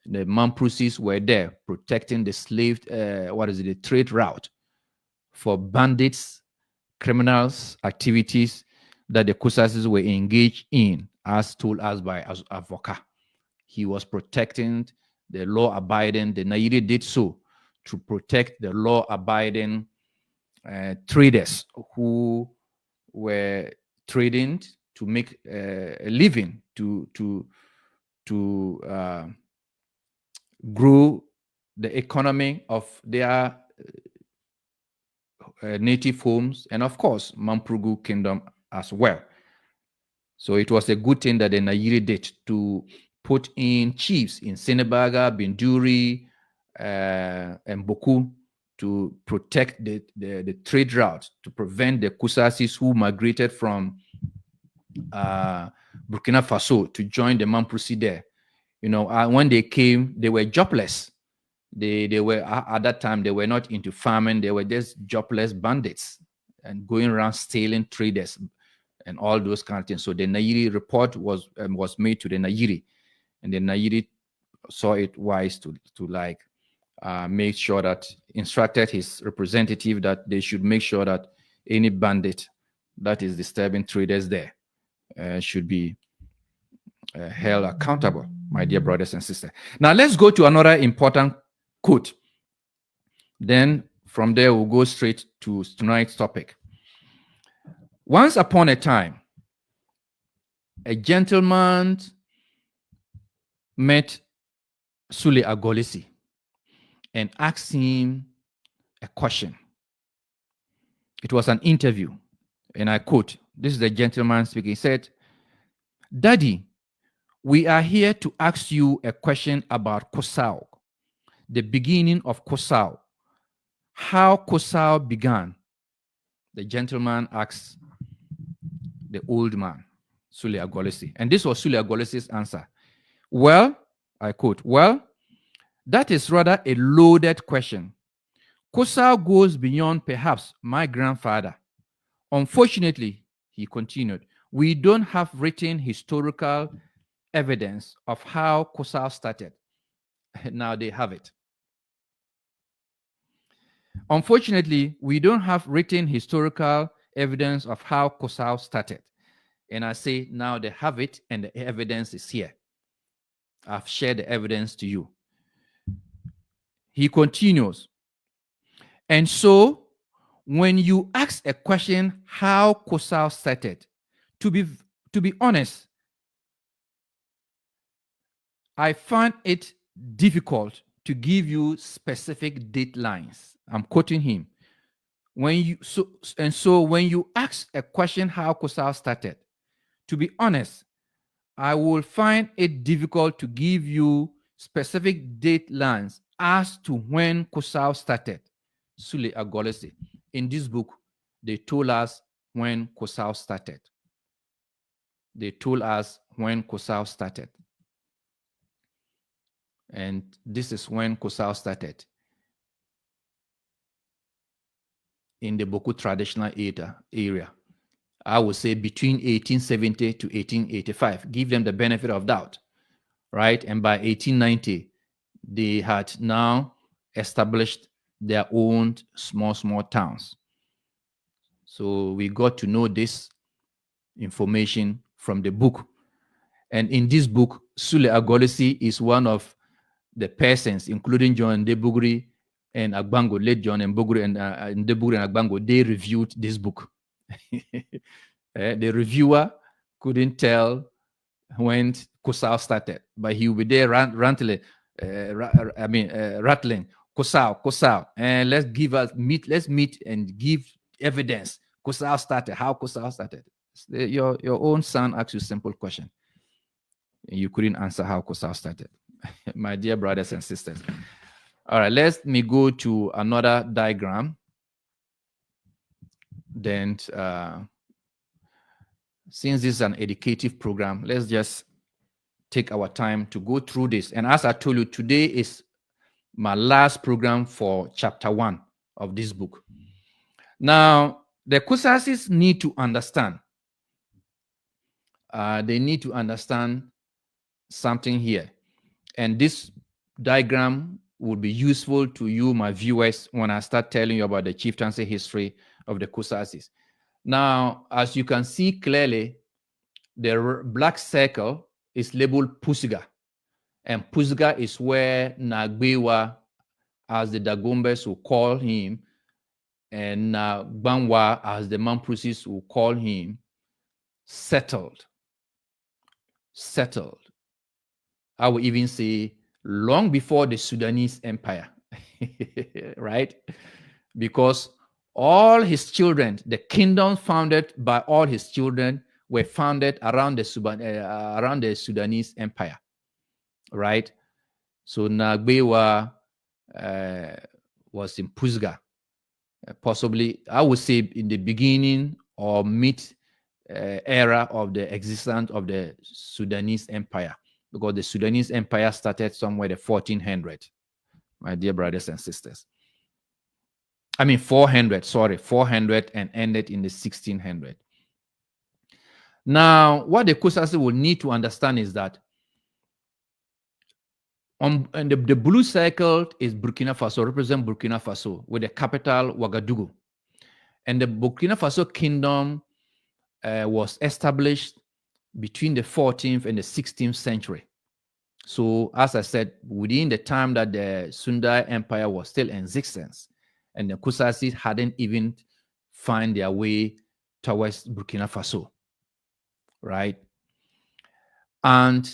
the Mamprusis were there protecting the the trade route for bandits, criminals, activities that the Kusasis were engaged in, as told us by Avoka. He was protecting the law-abiding, the Nairi did so to protect the law-abiding traders who were trading to make a living, to grow the economy of their native homes, and of course, Mamprugu Kingdom as well. So it was a good thing that the Nairi did to put in chiefs in Senebaga, Binduri, and Bawku to protect the trade route, to prevent the Kusasis who migrated from Burkina Faso to join the Mamprusi there. You know, when they came, they were jobless. They were, at that time, they were not into farming. They were just jobless bandits and going around stealing traders and all those kind of things. So the Nairi report was made to the Nairi, and the Nairi saw it wise to make sure that, instructed his representative that they should make sure that any bandit that is disturbing traders there should be held accountable, my dear brothers and sisters. Now let's go to another important quote. Then from there we'll go straight to tonight's topic. Once upon a time, a gentleman met Sule Agolisi and asked him a question. It was an interview, and I quote, this is the gentleman speaking. He said, "Daddy, we are here to ask you a question about Kosao, the beginning of Kosao, how Kosao began." The gentleman asked the old man, Sule Agolisi, and this was Sule Agolisi's answer. "Well," I quote, "well, that is rather a loaded question. Kosao goes beyond perhaps my grandfather. Unfortunately," he continued, "we don't have written historical evidence of how Kosao started." Now they have it. "Unfortunately, we don't have written historical evidence of how Kosao started." And I say, now they have it, and the evidence is here. I've shared the evidence to you. He continues, "And so, when you ask a question how Kosao started, to be honest, I find it difficult to give you specific deadlines." I'm quoting him. When you ask a question how Kosao started, to be honest, I will find it difficult to give you specific deadlines as to when Kosao started. Sule Agolisi. In this book, they told us when Kosao started. They told us when Kosao started. And this is when Kosao started. in the Bawku traditional area. I would say between 1870 to 1885. Give them the benefit of doubt, right? And by 1890, they had now established their own small towns. So we got to know this information from the book. And in this book, Sule Agolisi is one of the persons, including John Ndebugri and Agbango, late John Ndebugri and Agbango, they reviewed this book. The reviewer couldn't tell when Kusao started, but he will be there rattling, Kusao, and let's meet and give evidence. Kusao started, how Kusao started. Your own son asked you a simple question. You couldn't answer how Kusao started. My dear brothers and sisters. All right, let me go to another diagram. Then, since this is an educative program, let's just take our time to go through this. And as I told you, today is my last program for chapter 1 of this book. Now, the Kusasis need to understand. They need to understand something here. And this diagram would be useful to you, my viewers, when I start telling you about the chieftaincy history of the Kusasis. Now, as you can see clearly, the black circle is labeled Pusiga. And Pusiga is where Nagbewa, as the Dagombes will call him, and Bangwa, as the Mamprusis will call him, settled. I would even say long before the Sudanese Empire, right? Because all his children, the kingdom founded by all his children, were founded around the Sudanese Empire, right? So Nagbewa was in Pusga, possibly, I would say, in the beginning or mid era of the existence of the Sudanese Empire, because the Sudanese Empire started somewhere the 1400, my dear brothers and sisters. I mean 400 and ended in the 1600. Now, what the Kusasis will need to understand is that and the blue circle is Burkina Faso, represent Burkina Faso, with the capital Ouagadougou. And the Burkina Faso kingdom was established between the 14th and the 16th century. So, as I said, within the time that the Sunda Empire was still in existence, and the Kusasis hadn't even found their way towards Burkina Faso, right? And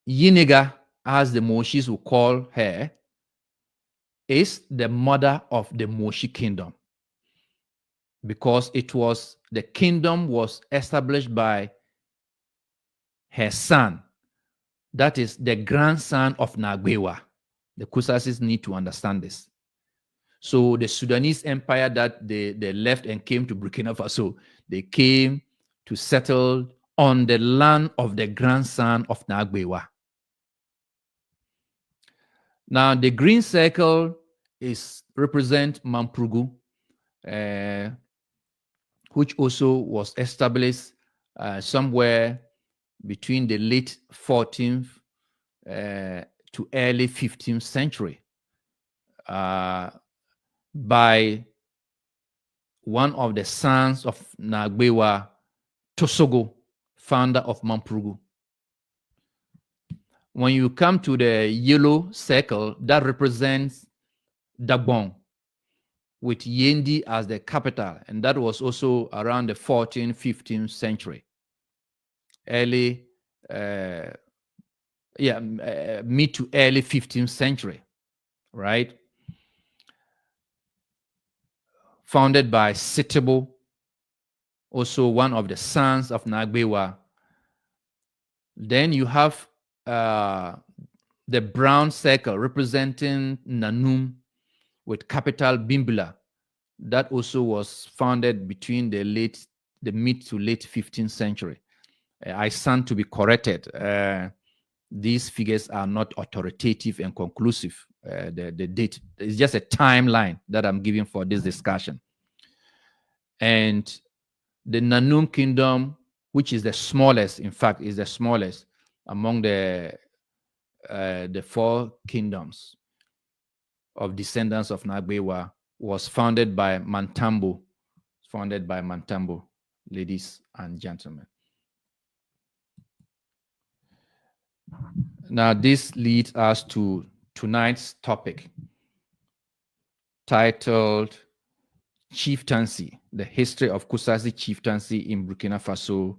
Yinega, as the Moshis will call her, is the mother of the Moshi kingdom, because the kingdom was established by her son, that is the grandson of Nagbewa. The Kusasis need to understand this. So the Sudanese Empire that they left and came to Burkina Faso, they came to settle on the land of the grandson of Nagbewa. Now, the green circle represent Mamprugu, which also was established somewhere between the late 14th to early 15th century by one of the sons of Nagbewa, Tosogo, founder of Mamprugu. When you come to the yellow circle, that represents Dagbon, with Yendi as the capital, and that was also around the 14th, 15th century. Mid to early 15th century, right? Founded by Sitebo, also one of the sons of Nagbewa. Then you have the brown circle representing Nanum with capital Bimbula. That also was founded between the mid to late 15th century. I stand to be corrected. These figures are not authoritative and conclusive. The date is just a timeline that I'm giving for this discussion. And the Nanum kingdom, which is the smallest, in fact, is the smallest among the 4 kingdoms of descendants of Nagbewa, was founded by Mantambo, ladies and gentlemen. Now, this leads us to tonight's topic, titled Chieftaincy, the history of Kusasi chieftaincy in Burkina Faso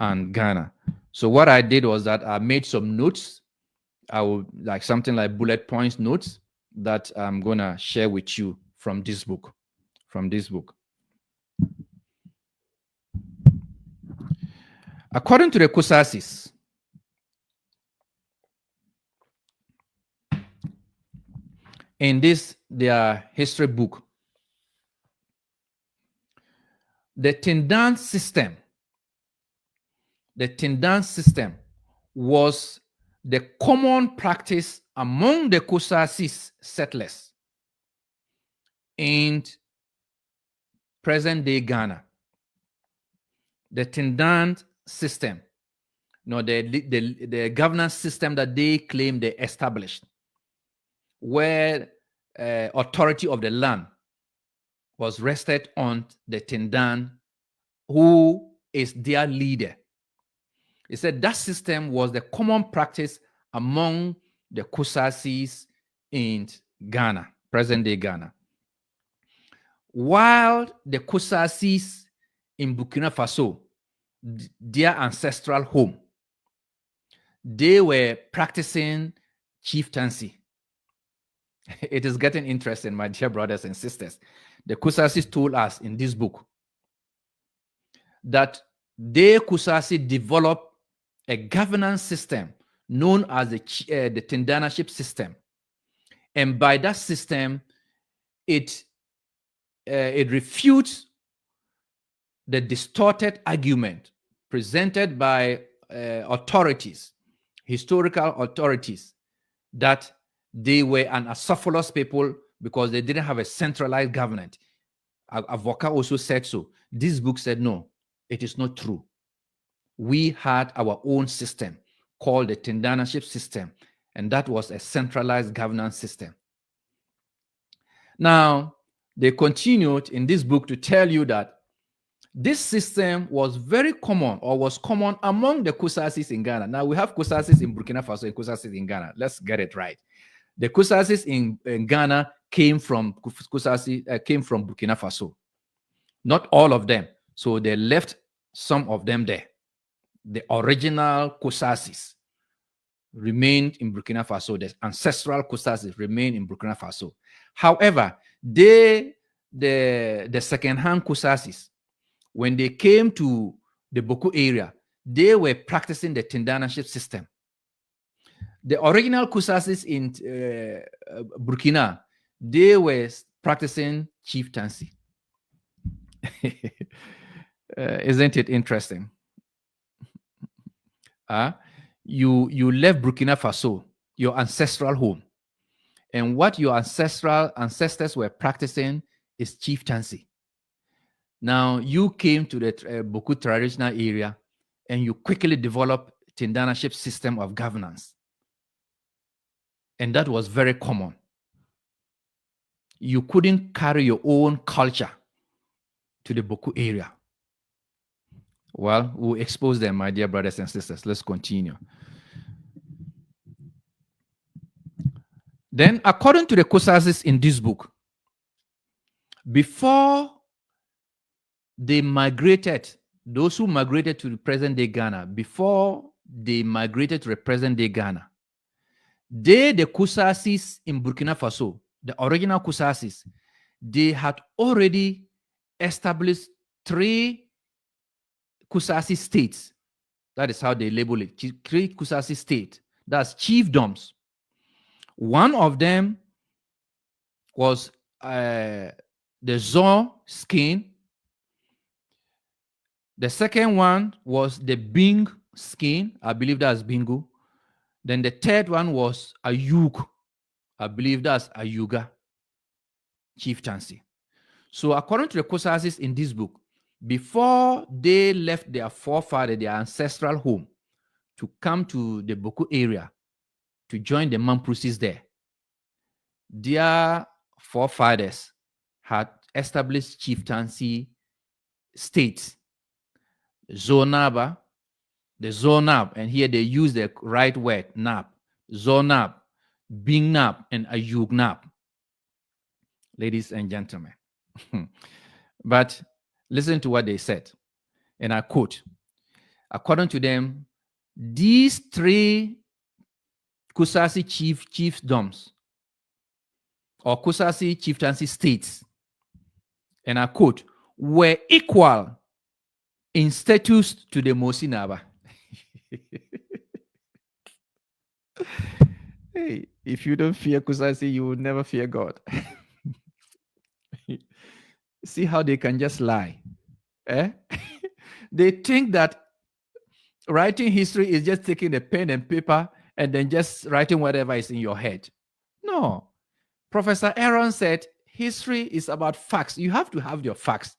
and Ghana. So what I did was that I made some notes. I would like something like bullet points notes that I'm gonna share with you from this book. According to the Kusasis, in this their history book, the Tindan system was the common practice among the Kusasis settlers in present-day Ghana. The Tindan system, the governance system that they claim they established, where authority of the land was rested on the Tindan, who is their leader. He said that system was the common practice among the Kusasis in Ghana, present-day Ghana. While the Kusasis in Burkina Faso, their ancestral home, they were practicing chieftaincy. It is getting interesting, my dear brothers and sisters. The Kusasis told us in this book that they, Kusasi, developed a governance system known as the Tindanaship system. And by that system, it refutes the distorted argument presented by authorities, historical authorities, that they were an acephalous people because they didn't have a centralized government. Avoka also said so. This book said, no, it is not true. We had our own system called the Tindanaship system, and that was a centralized governance system. Now, they continued in this book to tell you that this system was very common, or was common among the Kusasis in Ghana. Now, we have Kusasis in Burkina Faso and Kusasis in Ghana. Let's get it right. The Kusasis in Ghana came from Burkina Faso. Not all of them. So they left some of them there. The original Kusasis remained in Burkina Faso. The ancestral Kusasis remained in Burkina Faso. However, the second-hand Kusasis, when they came to the Bawku area, they were practicing the Tindanaship system. The original Kusasis in Burkina, they were practicing chieftaincy. Isn't it interesting? You left Burkina Faso, your ancestral home, and what your ancestors were practicing is chieftaincy. Now you came to the Bawku traditional area, and you quickly developed Tindanaship system of governance, and that was very common. You couldn't carry your own culture to the Bawku area. Well, we'll expose them, my dear brothers and sisters. Let's continue. Then, according to the Kusasis in this book, before they migrated, those who migrated to the present-day Ghana, before they migrated to the present-day Ghana, the Kusasis in Burkina Faso, the original Kusasis, they had already established 3 Kusasi states. That is how they label it. 3 Kusasi states. That's chiefdoms. One of them was the Zon skin. The second one was the Bing skin. I believe that's Bingu. Then the third one was Ayuk. I believe that's Ayuga chieftaincy. So according to the Kusasis in this book, before they left their forefather, their ancestral home, to come to the Bawku area to join the Mamprusis there, their forefathers had established chieftaincy states, Zonaba, the Zonab, and here they use the right word, Nab, Zonab, Bingnab, and Ayugnab, ladies and gentlemen. But listen to what they said, and I quote, according to them, these three Kusasi chiefdoms or Kusasi chieftaincy states, and I quote, were equal in status to the Mosinaba. Hey, if you don't fear Kusasi, you will never fear God. See how they can just lie. They think that writing history is just taking a pen and paper and then just writing whatever is in your head. No. Professor Aaron said, history is about facts. You have to have your facts.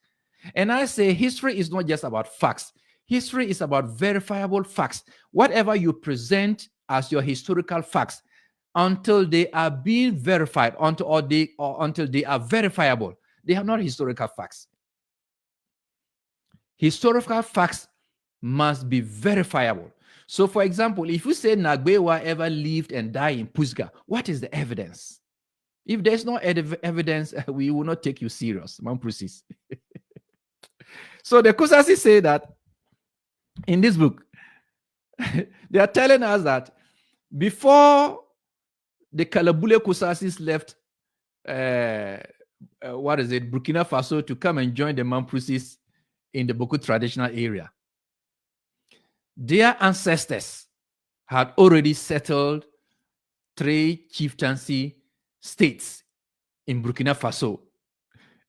And I say history is not just about facts. History is about verifiable facts. Whatever you present as your historical facts, until they are being verified, until they are verifiable, they are not historical facts. Historical facts must be verifiable. So, for example, if you say Nagbewa ever lived and died in Pusga, what is the evidence? If there's no evidence, we will not take you serious. Mampusis. So the Kusasis say that in this book, they are telling us that before the Kalabule Kusasis left, Burkina Faso to come and join the Mampusis in the Bawku traditional area, their ancestors had already settled 3 chieftaincy states in Burkina Faso.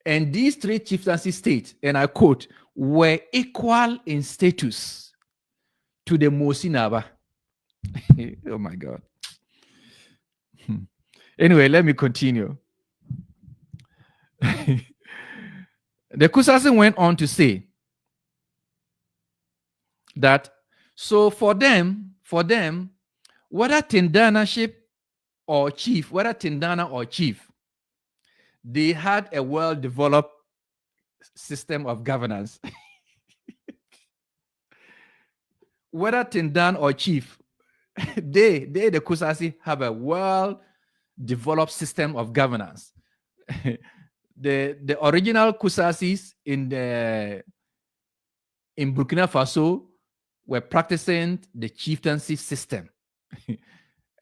And these 3 chieftaincy states, and I quote, were equal in status to the Mosinaba. Oh my God. Anyway, let me continue. The Kusasi went on to say that, so for them, whether Tindanaship or chief, whether Tindana or chief, they had a well-developed system of governance. Whether Tindan or chief, they the Kusasi have a well-developed system of governance. The original Kusasis in Burkina Faso were practicing the chieftaincy system.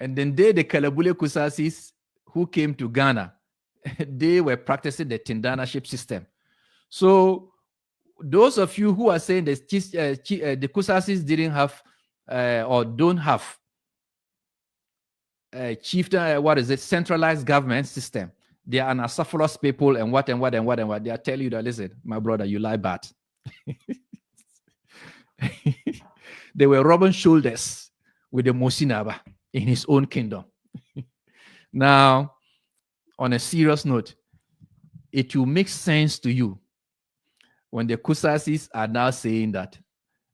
And then the Kalabule Kusasis who came to Ghana, they were practicing the Tindanaship system. So those of you who are saying the Kusasis didn't have or don't have centralized government system, they are an acephalous people and what. They are telling you that, listen, my brother, you lie bad. They were rubbing shoulders with the Mosinaba in his own kingdom. Now, on a serious note, it will make sense to you when the Kusasis are now saying that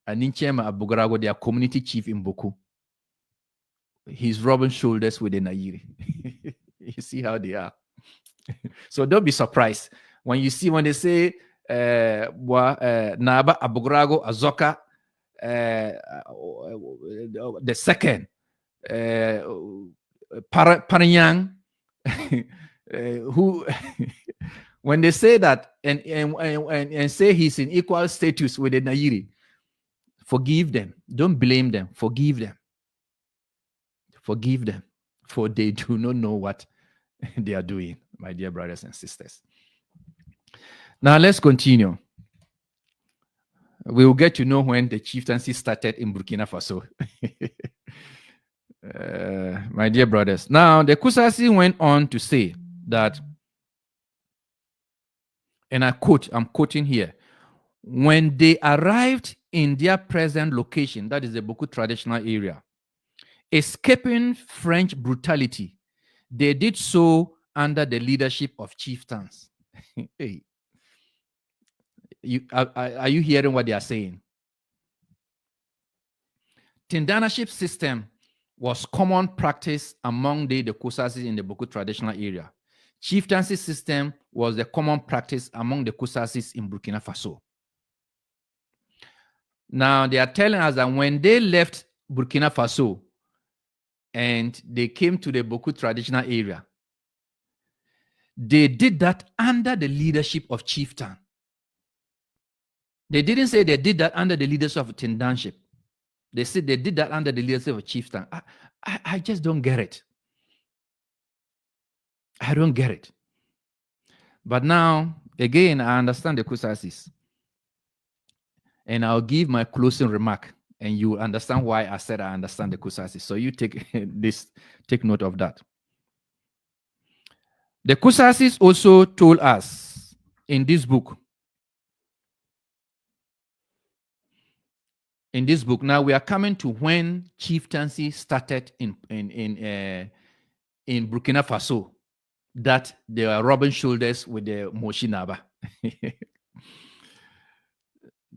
Aninchema Abugarago, their community chief in Bawku, he's rubbing shoulders with the Nairi. You see how they are. So don't be surprised when they say Naba Abugarago Azoka the second Paranyang who when they say that and say he's in equal status with the Nairi, forgive them. Don't blame them. Forgive them. Forgive them, for they do not know what they are doing, my dear brothers and sisters. Now let's continue. We will get to know when the chieftaincy started in Burkina Faso. My dear brothers. Now the Kusasi went on to say that, and I quote, I'm quoting here, when they arrived in their present location, that is the Bawku traditional area, escaping French brutality, they did so under the leadership of chieftains. Hey. Are you hearing what they are saying? Tindanship system was common practice among the Kusasis in the Bawku traditional area. Chieftaincy system was the common practice among the Kusasis in Burkina Faso. Now they are telling us that when they left Burkina Faso and they came to the Bawku traditional area, they did that under the leadership of chieftain. They didn't say they did that under the leadership of Tindanship. They said they did that under the leadership of chieftain. I just don't get it. I don't get it. But now, again, I understand the Kusasis. And I'll give my closing remark, and you will understand why I said I understand the Kusasis. So you take note of that. The Kusasis also told us in this book. In this book, now we are coming to when chieftaincy started in Burkina Faso, that they are rubbing shoulders with the Moshinaba.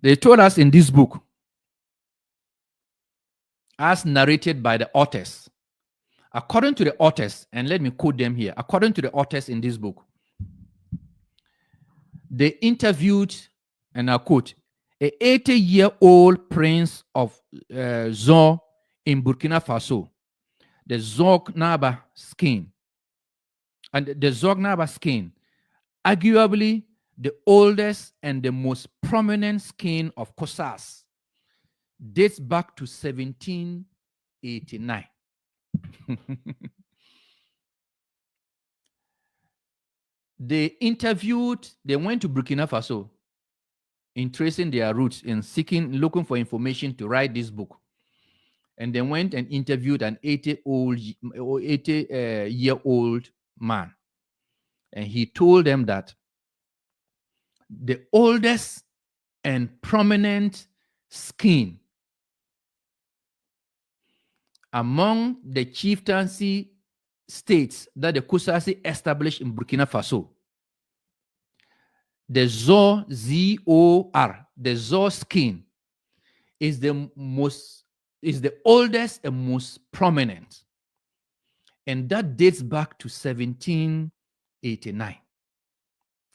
They told us in this book, as narrated by the authors, according to the authors, and let me quote them here, according to the authors in this book, they interviewed, and I quote, a 80-year-old prince of Zon in Burkina Faso, the Zognaba skin, and the Zognaba skin, arguably the oldest and the most prominent skin of Kusas, dates back to 1789. They went to Burkina Faso in tracing their roots, in looking for information to write this book. And they went and interviewed an 80-year-old man. And he told them that the oldest and prominent skin among the chieftaincy states that the Kusasi established in Burkina Faso, the Zor, Z-O-R, the Zor skin is the oldest and most prominent. And that dates back to 1789.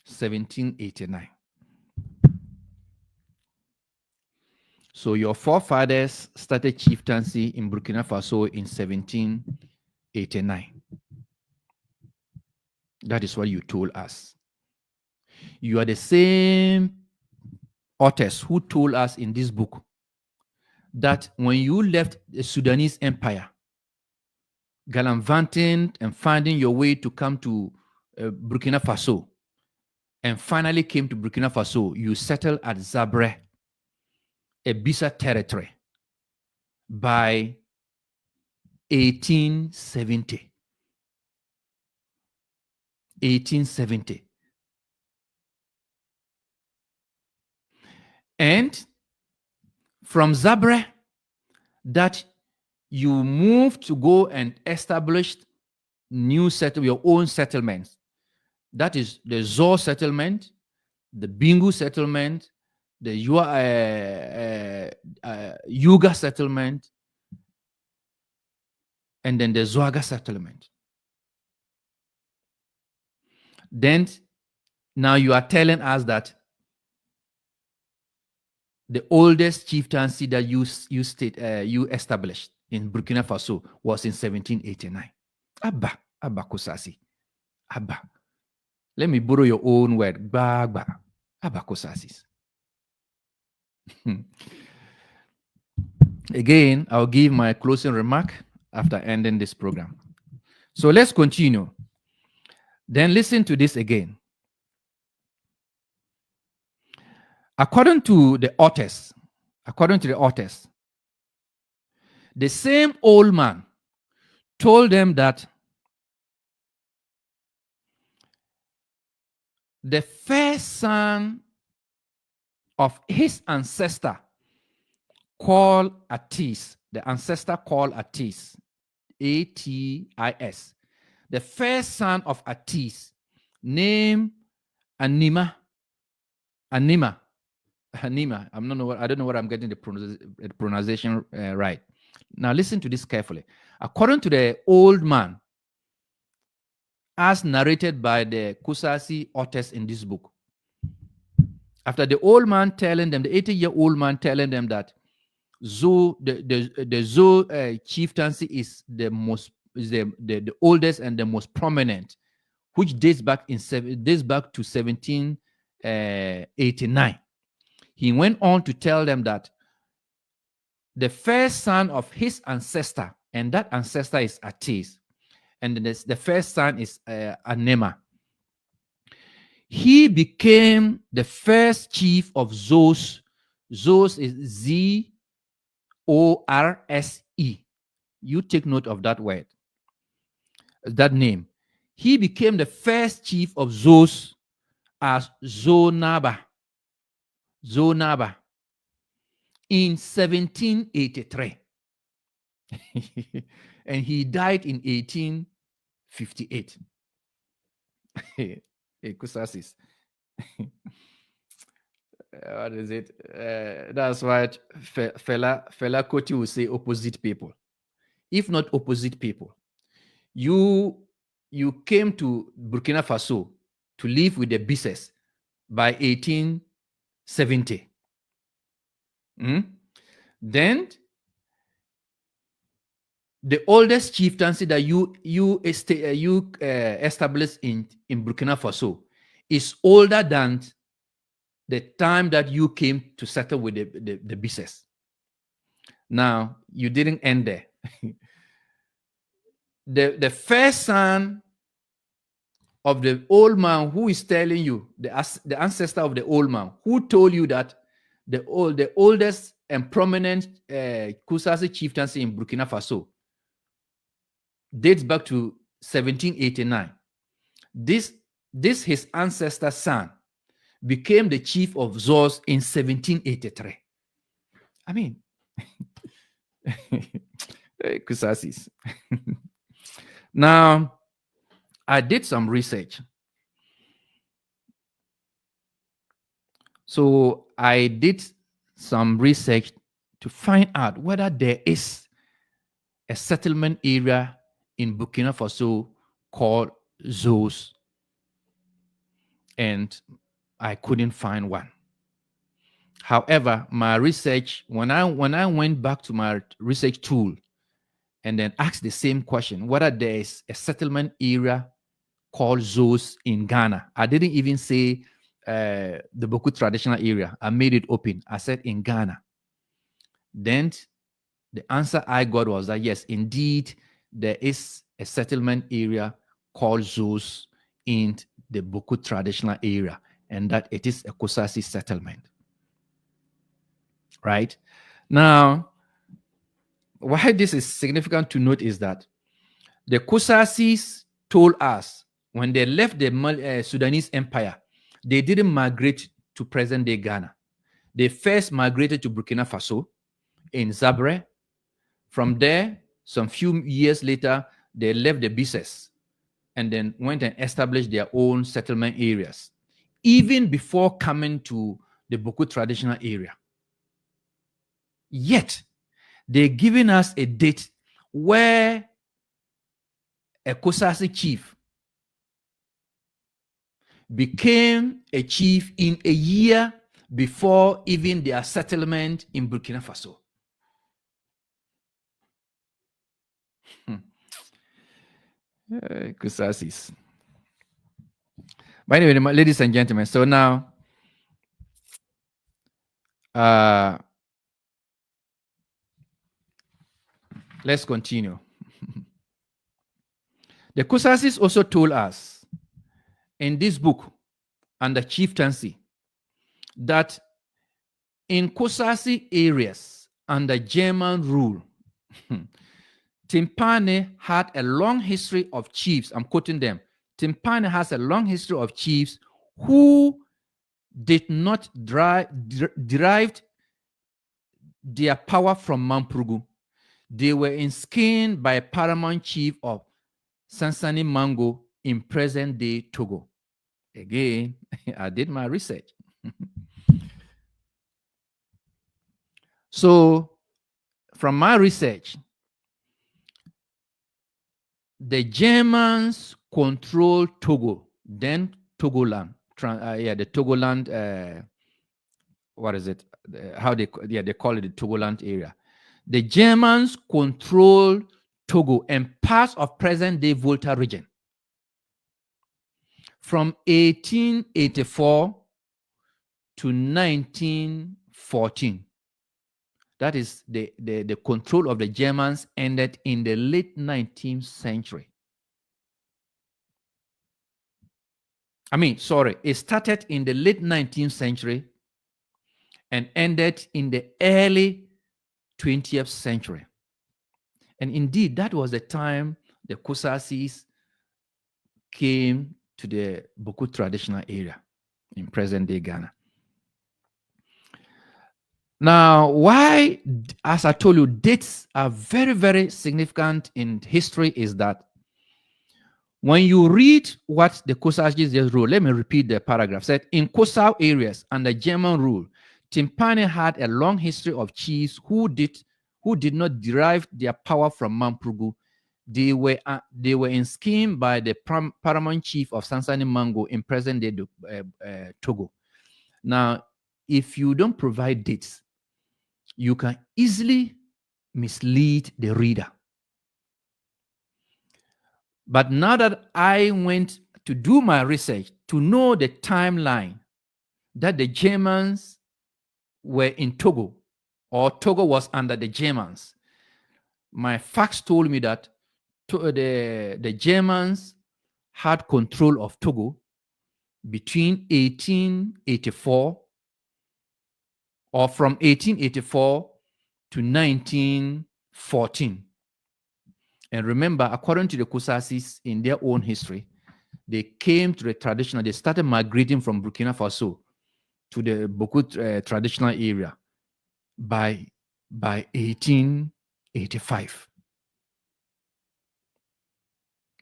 1789. So your forefathers started chieftaincy in Burkina Faso in 1789. That is what you told us. You are the same authors who told us in this book that when you left the Sudanese Empire, gallivanting and finding your way to come to Burkina Faso, and finally came to Burkina Faso, you settled at Zabre, a Bisa territory, by 1870. 1870. And from Zabre, that you moved to go and establish your own settlements. That is the Zor settlement, the Bingu settlement, the Yuga settlement, and then the Zouaga settlement. Then, now you are telling us that the oldest chieftaincy that you established in Burkina Faso was in 1789. Abba Kusasi. Abba. Let me borrow your own word. Abba Kusasis. Again, I'll give my closing remark after ending this program. So let's continue. Then listen to this again. According to the authors, the same old man told them that the first son of his ancestor called Atis, the ancestor called Atis, A-T-I-S, the first son of Atis, named Anima, Nima. I don't know what I'm getting the pronunciation right. Now listen to this carefully. According to the old man, as narrated by the Kusasi authors in this book, after the old man telling them, the 80-year-old man telling them that the Zo chieftaincy is the most the oldest and the most prominent, which dates back to 1789. He went on to tell them that the first son of his ancestor, and that ancestor is Atis, and the first son is Anema. He became the first chief of Zos. Zos is Z-O-R-S-E. You take note of that word, that name. He became the first chief of Zos as Zonaba in 1783. And he died in 1858. Kusasis. What is it? That's what Fela Kuti will say, opposite people. If not opposite people, you came to Burkina Faso to live with the Bisses by 1870. Then the oldest chieftaincy that you established in Burkina Faso is older than the time that you came to settle with the Bisses. Now, you didn't end there. The first son of the old man who is telling you, the ancestor of the old man, who told you that the oldest and prominent Kusasi chieftaincy in Burkina Faso dates back to 1789. This his ancestor's son became the chief of Zos in 1783. I mean, Kusasis. Now, I did some research. So I did some research to find out whether there is a settlement area in Burkina Faso called Zos. And I couldn't find one. However, my research, when I went back to my research tool and then asked the same question, whether there is a settlement area called Zos in Ghana, I didn't even say the Bawku traditional area. I made it open. I said in Ghana. Then the answer I got was that yes, indeed, there is a settlement area called Zos in the Bawku traditional area, and that it is a Kusasi settlement. Right? Now, why this is significant to note is that the Kusasis told us when they left the Sudanese Empire, they didn't migrate to present-day Ghana. They first migrated to Burkina Faso in Zabre. From there, some few years later, they left the Bisses and then went and established their own settlement areas, even before coming to the Bawku traditional area. Yet, they're giving us a date where a Kusasi chief became a chief in a year before even their settlement in Burkina Faso. Kusasis. By the way, ladies and gentlemen, so now let's continue. The Kusasis also told us in this book under chieftaincy that in Kusasi areas under German rule, Timpane had a long history of chiefs. I'm quoting them. Timpane has a long history of chiefs who did not derived their power from Mampurugu. They were enskined by a paramount chief of Sansani Mango in present-day Togo. Again, I did my research. So, from my research, the Germans controlled Togo, then Togoland. The Togoland. What is it? How they call it the Togoland area. The Germans controlled Togo and parts of present-day Volta region from 1884 to 1914. That is the control of the Germans ended in the late 19th century. It started in the late 19th century and ended in the early 20th century. And indeed, that was the time the Kusasis came to the Bawku traditional area in present-day Ghana. Now, why, as I told you, dates are very, very significant in history is that when you read what the Kusasis just wrote, let me repeat the paragraph. Said, in coastal areas under German rule, Timpani had a long history of chiefs who did not derive their power from Mamprugu. They were in scheme by the paramount chief of Sansani Mango in present-day Togo. Now, if you don't provide dates, you can easily mislead the reader. But now that I went to do my research to know the timeline that the Germans were in Togo, or Togo was under the Germans, my facts told me that the Germans had control of Togo between 1884 or from 1884 to 1914. And remember, according to the Kusasis, in their own history, they came to the traditional, they started migrating from Burkina Faso to the Bawku traditional area by 1885.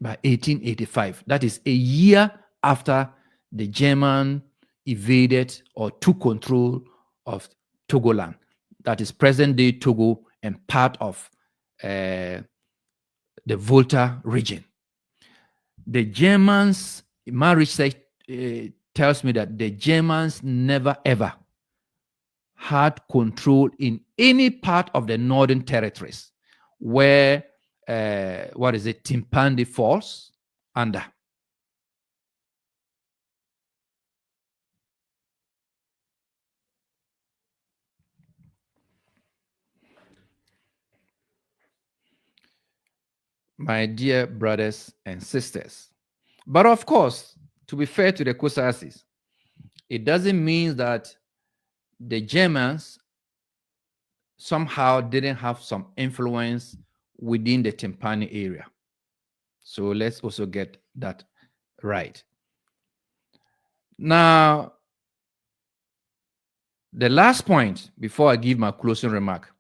By 1885. That is a year after the German invaded or took control of Togoland. That is present-day Togo and part of the Volta region. The Germans, my research tells me that the Germans never ever had control in any part of the northern territories where Timpani falls under. My dear brothers and sisters. But of course, to be fair to the Kusasis, it doesn't mean that the Germans somehow didn't have some influence within the Timpani area. So let's also get that right. Now, the last point before I give my closing remark,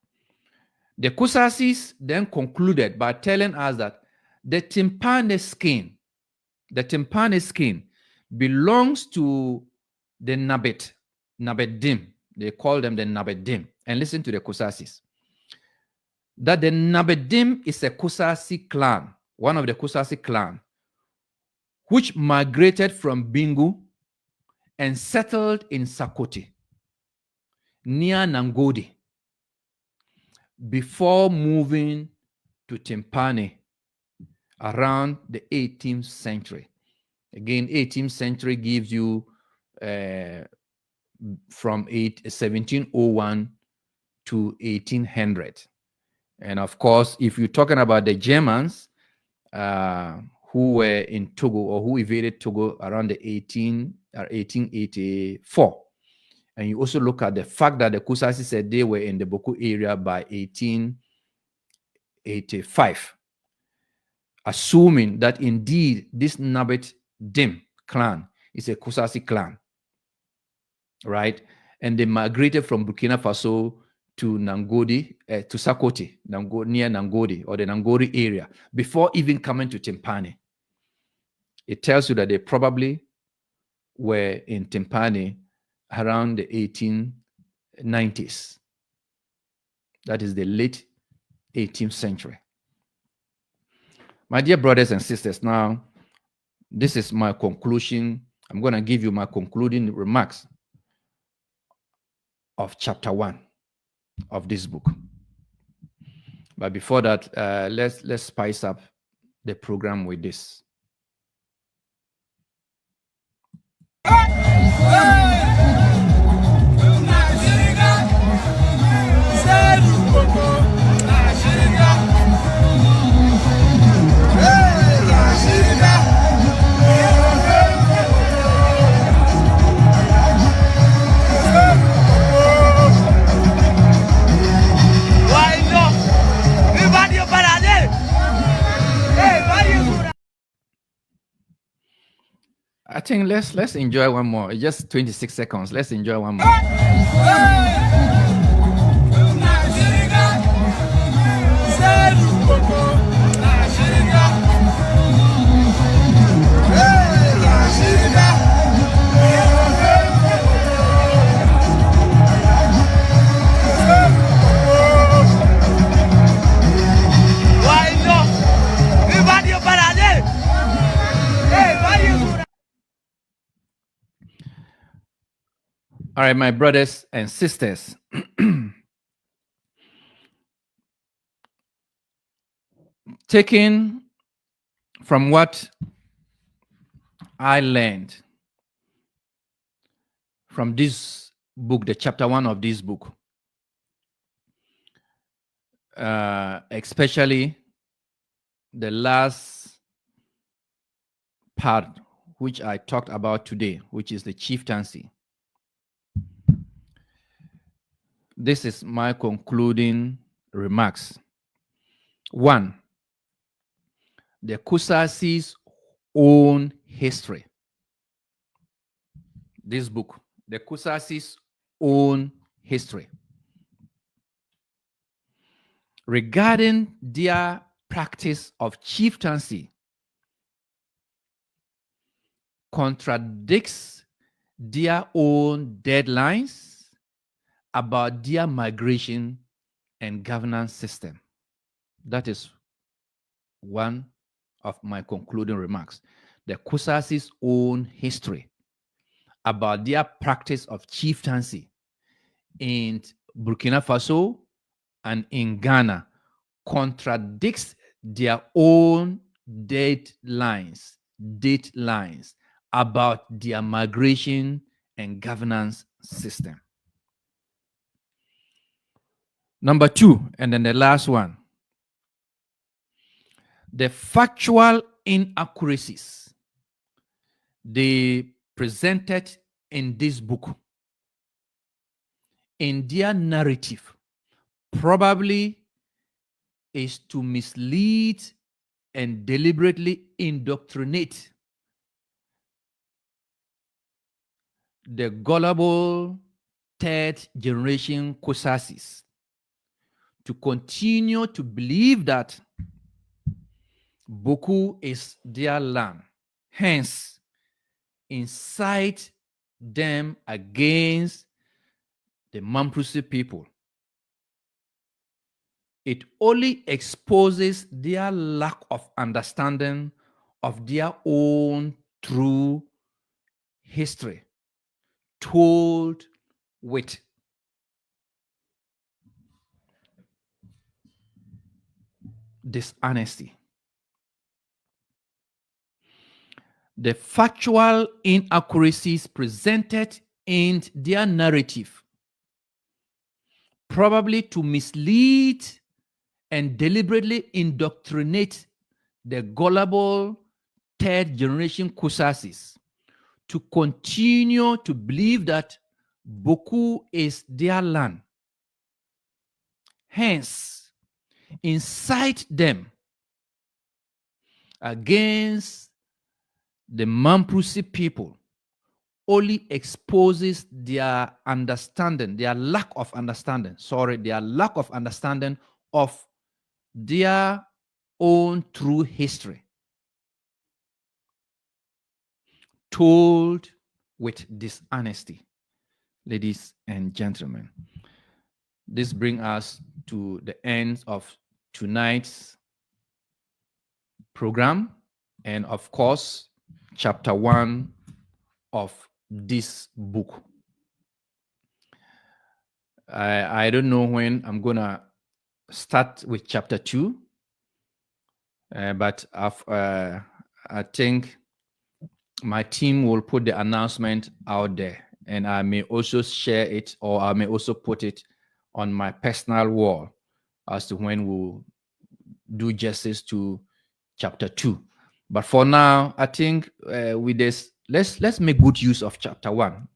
the Kusasis then concluded by telling us that the Timpani skin belongs to the Nabedim. They call them the Nabedim. And listen to the Kusasis. That the Nabedim is a Kusasi clan, one of the Kusasi clan, which migrated from Bingu and settled in Sakoti, near Nangodi, before moving to Timpani around the 18th century. Again, 18th century gives you from 1701 to 1800. And of course, if you're talking about the Germans who were in Togo or who invaded Togo around the 1884, and you also look at the fact that the Kusasis said they were in the Bawku area by 1885, assuming that indeed this Nabet Dim clan is a Kusasi clan, right? And they migrated from Burkina Faso to Nangodi, to Sakoti, near Nangodi or the Nangori area, before even coming to Timpani. It tells you that they probably were in Timpani around the 1890s. That is the late 18th century. My dear brothers and sisters, now this is my conclusion. I'm going to give you my concluding remarks of chapter 1 of this book. But before that, let's spice up the program with this. I think let's enjoy one more. It's just 26 seconds. Let's enjoy one more. All right, my brothers and sisters. Taking from what I learned from this book, the chapter 1 of this book, especially the last part which I talked about today, which is the chieftaincy. This is my concluding remarks. 1, the Kusasis' own history. This book, the Kusasis' own history. Regarding their practice of chieftaincy, contradicts their own deadlines about their migration and governance system. That is one of my concluding remarks. The Kusasis' own history about their practice of chieftaincy in Burkina Faso and in Ghana contradicts their own deadlines about their migration and governance system. Number 2, and then the last one, the factual inaccuracies they presented in this book, in their narrative, probably is to mislead and deliberately indoctrinate the gullible third generation Kusasis to continue to believe that Bawku is their land, hence incite them against the Mamprose people. It only exposes their lack of understanding of their own true history, told with dishonesty. The factual inaccuracies presented in their narrative, probably to mislead and deliberately indoctrinate the gullible third generation Kusasis to continue to believe that Bawku is their land. Hence, incite them against the Mamprose people only exposes their understanding, their lack of understanding of their own true history, told with dishonesty. Ladies and gentlemen, this brings us to the end of tonight's program, and of course, chapter 1 of this book. I don't know when I'm gonna start with chapter 2, but I think my team will put the announcement out there, and I may also share it, or I may also put it on my personal wall as to when we'll do justice to chapter 2. But for now, I think with this, let's make good use of chapter 1.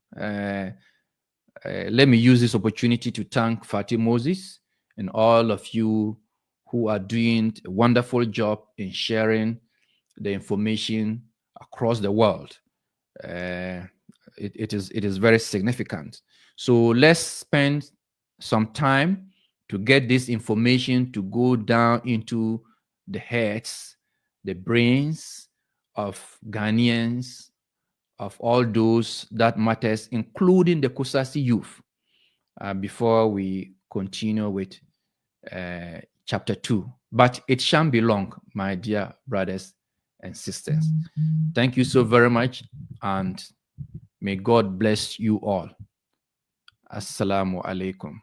Let me use this opportunity to thank Fatih Moses and all of you who are doing a wonderful job in sharing the information across the world. It is very significant. So let's spend some time to get this information to go down into the heads, the brains of Ghanaians, of all those that matters, including the Kusasi youth, before we continue with chapter 2. But it shan't be long, my dear brothers and sisters. Thank you so very much, and may God bless you all. Assalamu alaikum.